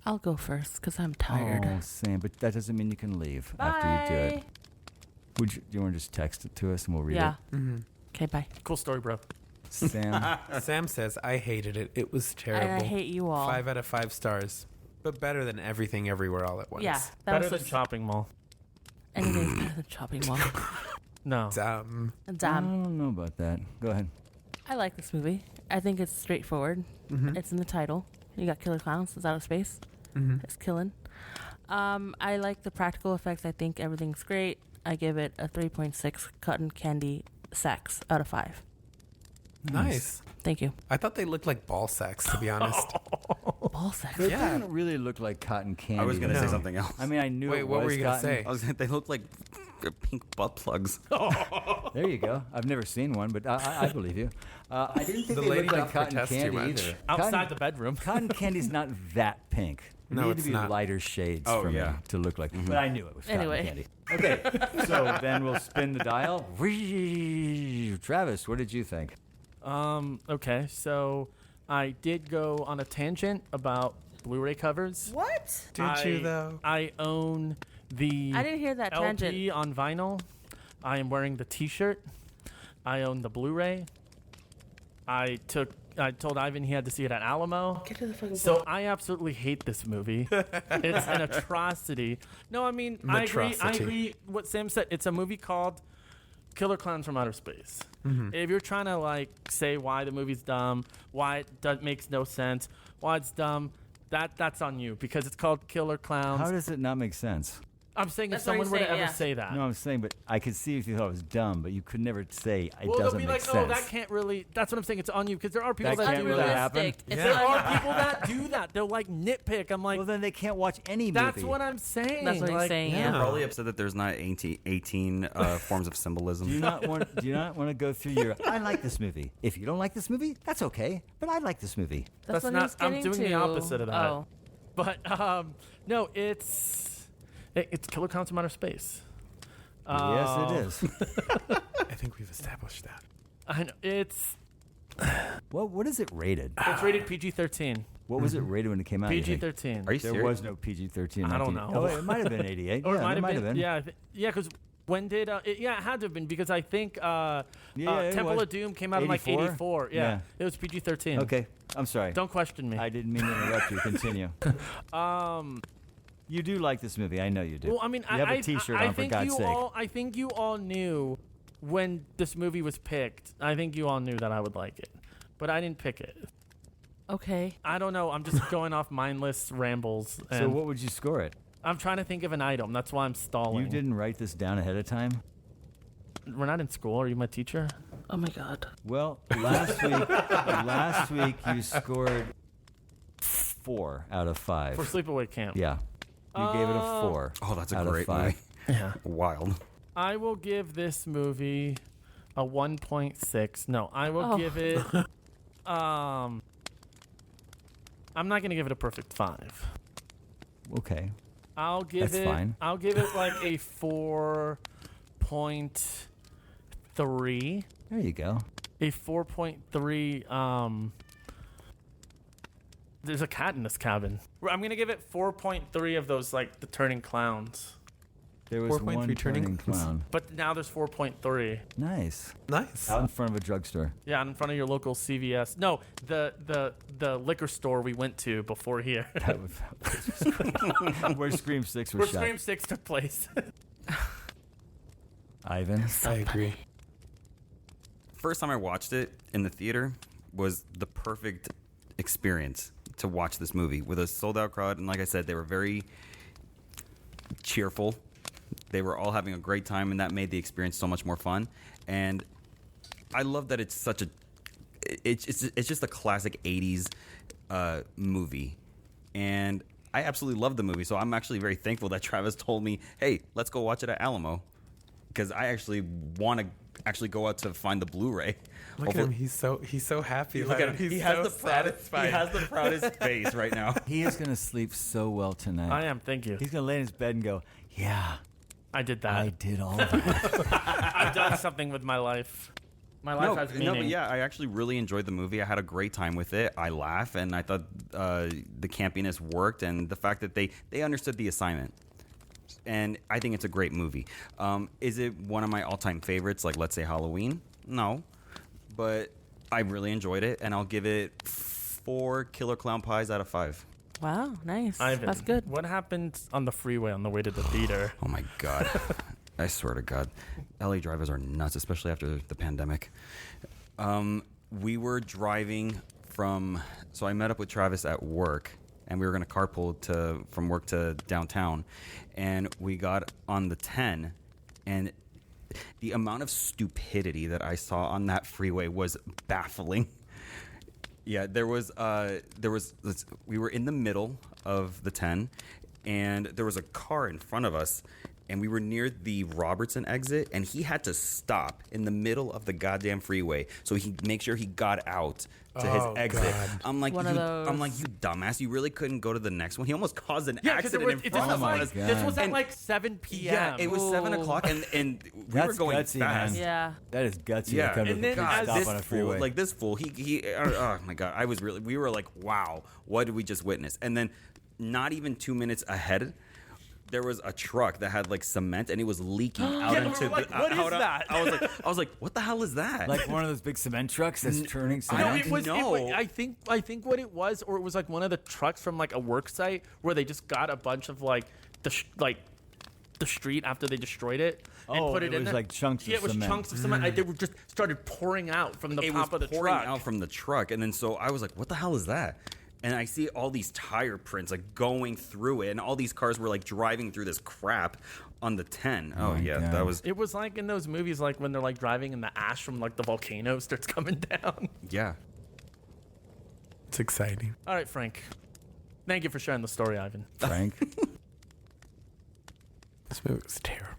S3: I'll go first because I'm tired.
S1: Oh, Sam, but that doesn't mean you can leave after you do it.
S3: Bye.
S1: Do you want to just text it to us and we'll read
S3: Yeah.
S1: it?
S4: Mm-hmm.
S3: Okay, bye.
S2: Cool story, bro.
S1: Sam,
S4: Sam says, I hated it. It was terrible.
S3: And I hate you all.
S4: 5 out of 5 stars. But better than everything everywhere all at once.
S3: Yeah, that
S2: Better
S3: was
S2: than
S3: just
S2: Shopping Mall.
S3: anything's better than Shopping Mall.
S2: No.
S1: I
S3: Damn.
S1: don't know about that. Go ahead.
S3: I like this movie. I think it's straightforward.
S4: Mm-hmm.
S3: It's in the title. You got killer clowns. It's out of space.
S4: Mm-hmm.
S3: It's killing. I like the practical effects. I think everything's great. I give it a 3.6 cotton candy sacks out of 5.
S4: Nice.
S3: Thank you.
S4: I thought they looked like ball sacks, to be honest.
S3: Ball sacks.
S1: They
S4: Yeah.
S1: didn't really look like cotton candy.
S5: I was going to say
S4: No.
S5: something else.
S1: I mean, I knew
S4: Wait,
S1: it
S4: what
S1: was
S4: were you going to
S1: cotton.
S4: say?
S5: They look like pink butt plugs.
S1: There you go. I've never seen one, but I believe you. I didn't think
S4: The
S1: they
S4: lady
S1: looked like
S4: don't
S1: cotton
S4: protest too
S1: candy
S4: much.
S1: either.
S2: Outside the bedroom.
S1: Cotton candy's not that pink.
S4: No,
S1: Need
S4: it's
S1: to be
S4: not.
S1: lighter shades
S5: Oh,
S1: for me
S5: yeah.
S1: to look like. But I knew it was cotton
S3: Anyway.
S1: candy. Okay, so then we'll spin the dial. Travis, what did you think?
S2: Okay, so I did go on a tangent about Blu-ray covers.
S3: What?
S4: Did you though?
S2: I own the
S3: I didn't hear that
S2: LP
S3: tangent.
S2: on vinyl. I am wearing the T-shirt. I own the Blu-ray. I told Ivan he had to see it at Alamo.
S3: Get to the fucking
S2: So I absolutely hate this movie. It's an atrocity. No, I mean I
S4: Matrocity.
S2: agree. What Sam said. It's a movie called Killer Klowns from Outer Space. If you're trying to like say why the movie's dumb, why it makes no sense, why it's dumb, that's on you because it's called Killer Klowns.
S1: How does it not make sense?
S2: I'm saying
S3: That's
S2: if
S3: what
S2: someone
S3: he's
S2: were to
S3: saying,
S2: ever
S3: yeah.
S2: say that.
S1: No, I'm saying, but I could see if you thought it was dumb, but you could never say it
S2: Well, they'll
S1: doesn't
S2: be
S1: make
S2: like,
S1: sense.
S2: oh, that can't really. That's what I'm saying. It's on you because there are people
S1: That
S2: that,
S1: can't
S2: do
S1: really
S2: that.
S1: happen.
S3: It's
S4: Yeah.
S2: There
S3: un-
S2: are people that do that. They'll like nitpick. I'm like,
S1: Well, then they can't watch any movie.
S2: that's what I'm saying.
S3: That's what he's
S2: Like,
S3: saying.
S4: yeah.
S3: Yeah.
S5: Probably upset that there's not 18 forms of symbolism.
S1: Do you not want to go through your? I like this movie. If you don't like this movie, that's okay. But I like this movie.
S3: That's what
S2: not.
S3: he's
S2: I'm
S3: getting
S2: doing the
S3: to.
S2: opposite of that.
S3: Oh.
S2: But no, it's Killer Klowns from Outer Space.
S1: Yes, it is.
S4: I think we've established that.
S2: I know it's
S1: What is it rated?
S2: rated PG-13.
S1: What was it rated when it came out? you think?
S2: PG-13.
S5: Are you
S1: There
S5: serious?
S1: was no PG-13.
S2: I don't
S1: 19
S2: know.
S1: Oh, it might have been 88.
S2: Or
S1: yeah,
S2: it might
S1: it
S2: have been. Yeah, because when did it had to have been because I think
S1: it
S2: Temple
S1: was.
S2: of Doom came out in like
S1: 84?
S2: 84. Yeah,
S1: Yeah.
S2: it was PG-13.
S1: Okay, I'm sorry.
S2: Don't question me.
S1: I didn't mean to interrupt you. Continue. You do like this movie. I know you do.
S2: Well, I mean,
S1: you have a T-shirt on, for God's sake.
S2: I think you all knew when this movie was picked. I think you all knew that I would like it, but I didn't pick it.
S3: Okay.
S2: I don't know. I'm just going off mindless rambles. And
S1: So what would you score it?
S2: I'm trying to think of an item. That's why I'm stalling.
S1: You didn't write this down ahead of time?
S2: We're not in school. Are you my teacher?
S3: Oh my God.
S1: Well, last week you scored 4 out of 5.
S2: For sleepaway camp.
S1: Yeah. You gave it a 4.
S5: Oh, that's a
S1: out of
S5: great
S1: 5.
S5: movie.
S2: Yeah.
S5: Wild.
S2: I will give this movie a 1.6. No, I will give it. I'm not gonna give it a perfect 5.
S1: Okay.
S2: I'll give
S1: That's
S2: it.
S1: fine.
S2: I'll give it like a 4.3.
S1: There you go.
S2: A 4.3. There's a cat in this cabin. I'm gonna give it 4.3 of those like the turning clowns.
S1: There was
S4: 4.3
S1: one
S4: turning
S1: turning clown.
S2: But now there's 4.3.
S1: Nice.
S4: Nice.
S1: Out in front of a drugstore.
S2: Yeah, in front of your local CVS. No, the liquor store we went to before here.
S1: That was where Scream 6 was
S2: Where
S1: shot.
S2: Scream 6 took place.
S1: Ivan.
S4: I agree.
S5: First time I watched it in the theater was the perfect experience to watch this movie with a sold out crowd. And like I said, they were very cheerful. They were all having a great time, and that made the experience so much more fun. And I love that it's such a it's just a classic 80s movie. And I absolutely love the movie, so I'm actually very thankful that Travis told me, hey, let's go watch it at Alamo, because I actually want to actually go out to find the Blu-ray.
S4: Look at him. He's so happy.
S5: Look at him.
S4: He's
S5: He
S4: so
S5: has the proudest.
S4: satisfied.
S5: He has the proudest face right now.
S1: He is going to sleep so well tonight.
S2: I am, thank you.
S1: He's going to lay in his bed and go, yeah,
S2: I did that.
S1: I did all of it.
S2: I've done something with my life. My life has meaning.
S5: No, but yeah, I actually really enjoyed the movie. I had a great time with it. I laughed, and I thought the campiness worked, and the fact that they understood the assignment. And I think it's a great movie. Is it one of my all-time favorites, like, let's say, Halloween? No. But I really enjoyed it, and I'll give it 4 Killer Clown Pies out of 5.
S3: Wow. Nice.
S2: Ivan,
S3: That's good.
S2: What happened on the freeway on the way to the theater?
S5: Oh, my God. I swear to God. LA drivers are nuts, especially after the pandemic. We were driving so I met up with Travis at work, and we were going to carpool from work to downtown, and we got on the 10, and the amount of stupidity that I saw on that freeway was baffling. Yeah, we were in the middle of the 10, and there was a car in front of us, and we were near the Robertson exit, and he had to stop in the middle of the goddamn freeway so he make sure he got out to his exit.
S4: God.
S5: I'm like,
S3: One of those.
S5: I'm like, you dumbass! You really couldn't go to the next one. He almost caused an
S2: Yeah, because
S5: accident in front of us.
S2: this was at
S5: And-
S2: like 7 p.m.
S5: Yeah, it was 7 o'clock, and we
S1: That's
S5: were going
S1: gutsy,
S5: fast.
S1: man.
S3: Yeah.
S1: That is gutsy
S5: Yeah,
S1: to come to
S2: and
S1: the
S2: then
S1: God,
S2: as
S1: stop
S5: this
S1: on a
S5: fool,
S1: freeway.
S5: like this fool, he oh my God, we were like, wow, what did we just witness? And then not even 2 minutes ahead, there was a truck that had like cement and it was leaking out
S2: Yeah,
S5: into
S2: we're like,
S5: the.
S2: what is
S5: out-
S2: that?
S5: I was like, what the hell is that?
S1: Like one of those big cement trucks that's turning
S5: I
S2: No,
S1: cement.
S5: don't know.
S2: I think what it was, or it was like one of the trucks from like a work site where they just got a bunch of like the street after they destroyed it and
S1: Oh,
S2: put
S1: it
S2: it in
S1: was
S2: there.
S1: like chunks of
S2: Yeah, it was
S1: cement.
S2: chunks of cement. They were just started pouring out from the
S5: It was
S2: top of the
S5: pouring
S2: truck.
S5: out from the truck, and then so I was like, what the hell is that? And I see all these tire prints like going through it, and all these cars were like driving through this crap on the 10. Oh
S1: my
S5: yeah,
S1: God.
S5: that was
S2: It was like in those movies, like when they're like driving and the ash from like the volcano starts coming down.
S5: yeah.
S4: It's exciting.
S2: All right, Frank. Thank you for sharing the story, Ivan.
S1: Frank.
S4: This movie was terrible.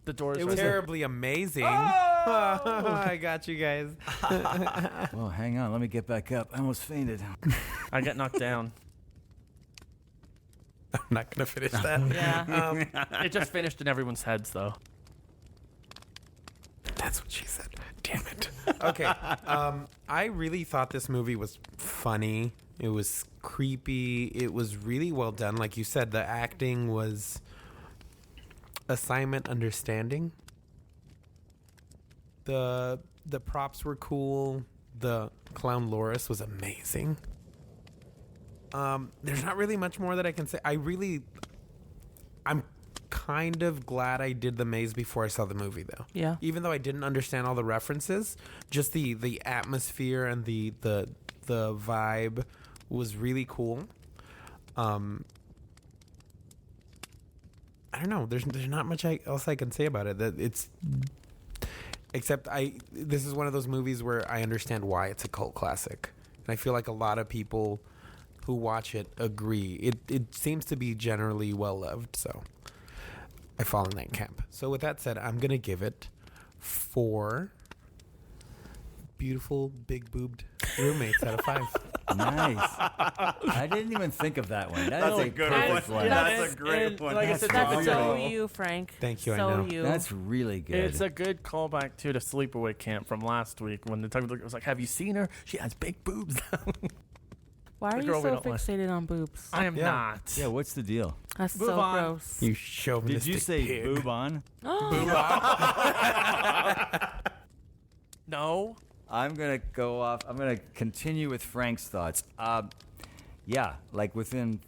S2: The doors.
S4: It
S2: are
S4: was
S2: there.
S4: terribly amazing. I got you guys.
S1: Well, hang on. Let me get back up. I almost fainted.
S2: I got knocked down.
S4: I'm not gonna finish that.
S3: Yeah.
S2: It just finished in everyone's heads, though.
S4: That's what she said. Damn it. Okay. I really thought this movie was funny. It was creepy. It was really well done. Like you said, the acting was assignment understanding. The props were cool. The clown Loris was amazing. There's not really much more that I can say. I'm kind of glad I did the maze before I saw the movie, though.
S3: Yeah.
S4: Even though I didn't understand all the references, just the atmosphere and the vibe was really cool. I don't know. There's not much else I can say about it. That it's except this is one of those movies where I understand why it's a cult classic, and I feel like a lot of people who watch it agree. It seems to be generally well loved, so I fall in that camp. So with that said, I'm gonna give it 4 beautiful big boobed roommates out of 5.
S1: Nice. I didn't even think of that one. That's a good
S3: That's-
S1: one.
S3: that's
S5: a great
S2: and
S5: one.
S2: Like I
S1: That's
S2: said,
S3: That's so
S1: Really?
S3: you, Frank.
S4: Thank you, I
S3: So
S4: know.
S3: you.
S1: That's really good.
S2: It's a good callback to the sleepaway camp from last week when the time it was like, "Have you seen her? She has big boobs."
S3: Why are
S2: the
S3: you
S2: girl we
S3: so
S2: don't like.
S3: fixated on boobs?
S2: I am
S4: Yeah.
S2: not.
S1: yeah, what's the deal?
S3: That's
S2: Move
S3: so
S2: on.
S3: gross.
S4: You chauvinistic
S1: Did you say
S4: pig.
S1: boob on?
S2: No.
S1: I'm going to go off. I'm going to continue with Frank's thoughts. Yeah, like within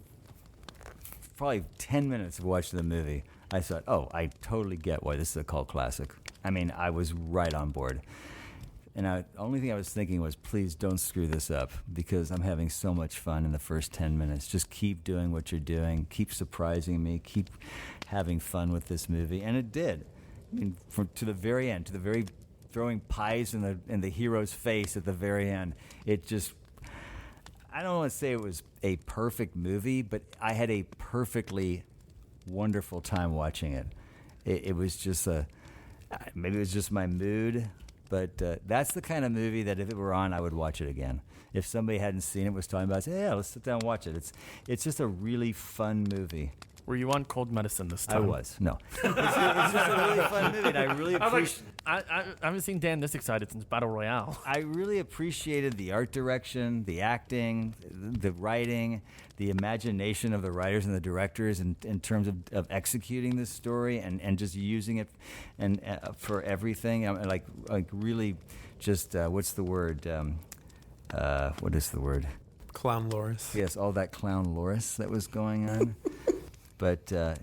S1: probably 10 minutes of watching the movie, I thought, oh, I totally get why this is a cult classic. I mean, I was right on board. And the only thing I was thinking was, please don't screw this up, because I'm having so much fun in the first 10 minutes. Just keep doing what you're doing. Keep surprising me. Keep having fun with this movie. And it did. I mean, to the very end, to the very throwing pies in the hero's face at the very end. It just, I don't want to say it was a perfect movie, but I had a perfectly wonderful time watching it. It was just maybe it was just my mood. But that's the kind of movie that if it were on, I would watch it again. If somebody hadn't seen it, was talking about it, I'd say, yeah, let's sit down and watch it. It's just a really fun movie.
S2: Were you on cold medicine this
S1: I
S2: time?
S1: was. No. It's just a really fun movie, and I really
S2: I was
S1: appreciate.
S2: like, I haven't seen Dan this excited since Battle Royale.
S1: I really appreciated the art direction, the acting, the writing, the imagination of the writers and the directors in terms of executing this story and just using it and for everything. Like really just, what's the word? What is the word?
S4: Clown Loris.
S1: Yes, all that clown Loris that was going on. But I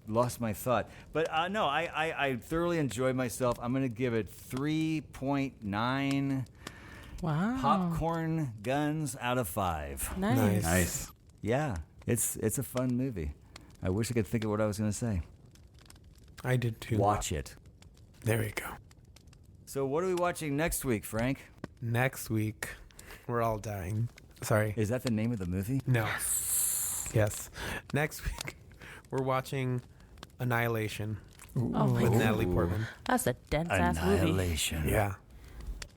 S1: lost my thought. But no, I thoroughly enjoyed myself. I'm going to give it 3.9
S3: Wow.
S1: popcorn guns out of 5.
S3: Nice.
S5: Nice.
S1: Yeah, it's a fun movie. I wish I could think of what I was going to say.
S4: I did too.
S1: Watch it.
S4: There we go.
S1: So what are we watching next week, Frank?
S4: Next week, we're all dying. Sorry.
S1: Is that the name of the movie?
S4: No. Yes. Next week, we're watching Annihilation
S3: Oh my
S4: with
S3: God.
S4: Natalie Portman.
S3: That's a dense ass movie.
S1: Annihilation.
S4: Yeah.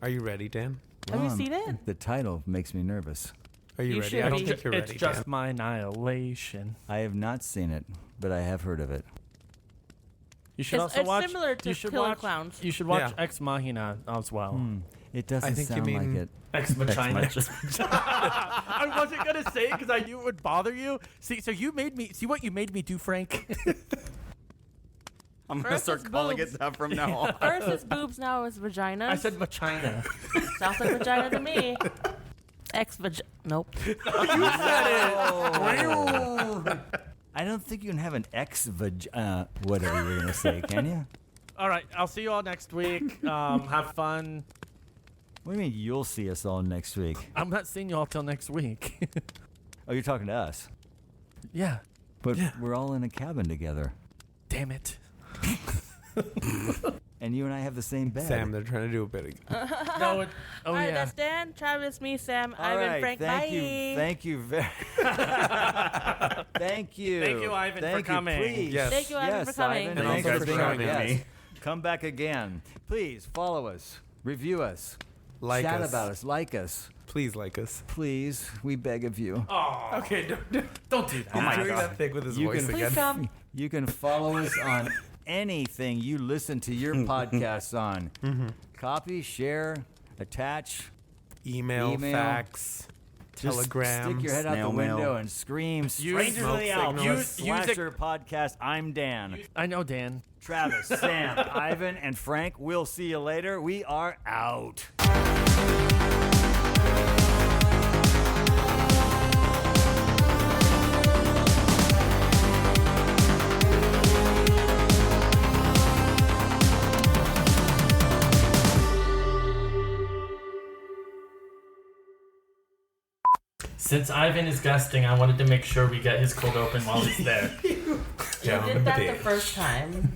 S4: Are you ready, Dan?
S3: Have you seen it?
S1: The title makes me nervous.
S4: Are you
S3: You
S4: ready?
S3: should
S4: I don't
S3: be.
S4: think you're
S2: It's
S4: ready,
S2: just
S4: Dan.
S2: my annihilation.
S1: I have not seen it, but I have heard of it.
S2: You should also
S3: It's
S2: watch.
S3: similar to
S2: you should
S3: Killer
S2: watch,
S3: Klowns.
S2: You should watch
S4: Yeah.
S2: Ex Machina as well.
S1: It doesn't
S4: I think you
S1: sound
S4: mean-
S1: like it.
S2: Ex Machina. I wasn't gonna say it because I knew it would bother you. See, so you made me see what you made me do, Frank.
S5: I'm gonna
S3: First
S5: start
S3: it's
S5: calling
S3: boobs.
S5: it that from now on.
S3: First it's boobs, now it's vagina.
S2: I said vagina.
S3: Sounds like vagina to me. Nope.
S1: I don't think you can have an whatever you're going to say, can you?
S2: All right, I'll see you all next week. Have fun.
S1: What do you mean you'll see us all next week?
S2: I'm not seeing you all till next week.
S1: Oh, you're talking to us.
S2: Yeah.
S1: But we're all in a cabin together.
S2: Damn it.
S1: And you and I have the same bed.
S4: Sam, they're trying to do a bit again.
S2: No. It, oh
S3: All right,
S2: yeah.
S3: that's Dan, Travis, me, Sam,
S1: All
S3: Ivan,
S1: right,
S3: Frank.
S1: thank
S3: Bye.
S1: you. Thank you very Thank you.
S2: Thank you, Ivan, for
S1: Thank you,
S2: coming.
S1: please.
S4: Yes.
S3: Thank you, Ivan,
S1: Yes,
S3: for coming.
S1: Ivan,
S4: And
S1: thanks
S4: also
S1: for
S4: for
S1: joining
S4: joining
S1: us.
S4: me.
S1: Come back again. Please follow us, review us,
S4: Like
S1: chat
S4: us.
S1: about us, like us.
S4: Please like us.
S1: Please, we beg of you.
S2: Oh,
S4: Okay,
S2: don't do that.
S5: Oh my
S4: doing
S5: God.
S4: that thing with his
S1: You
S4: voice
S1: can-
S3: Please
S4: again.
S3: come.
S1: You can follow us on anything you listen to your podcasts on. Copy, share, attach.
S4: Email,
S1: Email.
S4: fax,
S1: Just
S4: telegram.
S1: stick your head out
S5: snail
S1: the window
S5: mail.
S1: and scream.
S2: Use
S1: Strangers in
S4: smoke
S1: the Alps,
S4: signals.
S2: Use it-
S1: Slasher podcast. I'm Dan.
S2: I know, Dan.
S1: Travis, Sam, Ivan, and Frank. We'll see you later. We are out.
S2: Since Ivan is guesting, I wanted to make sure we get his cold open while he's there.
S3: You did that the first time.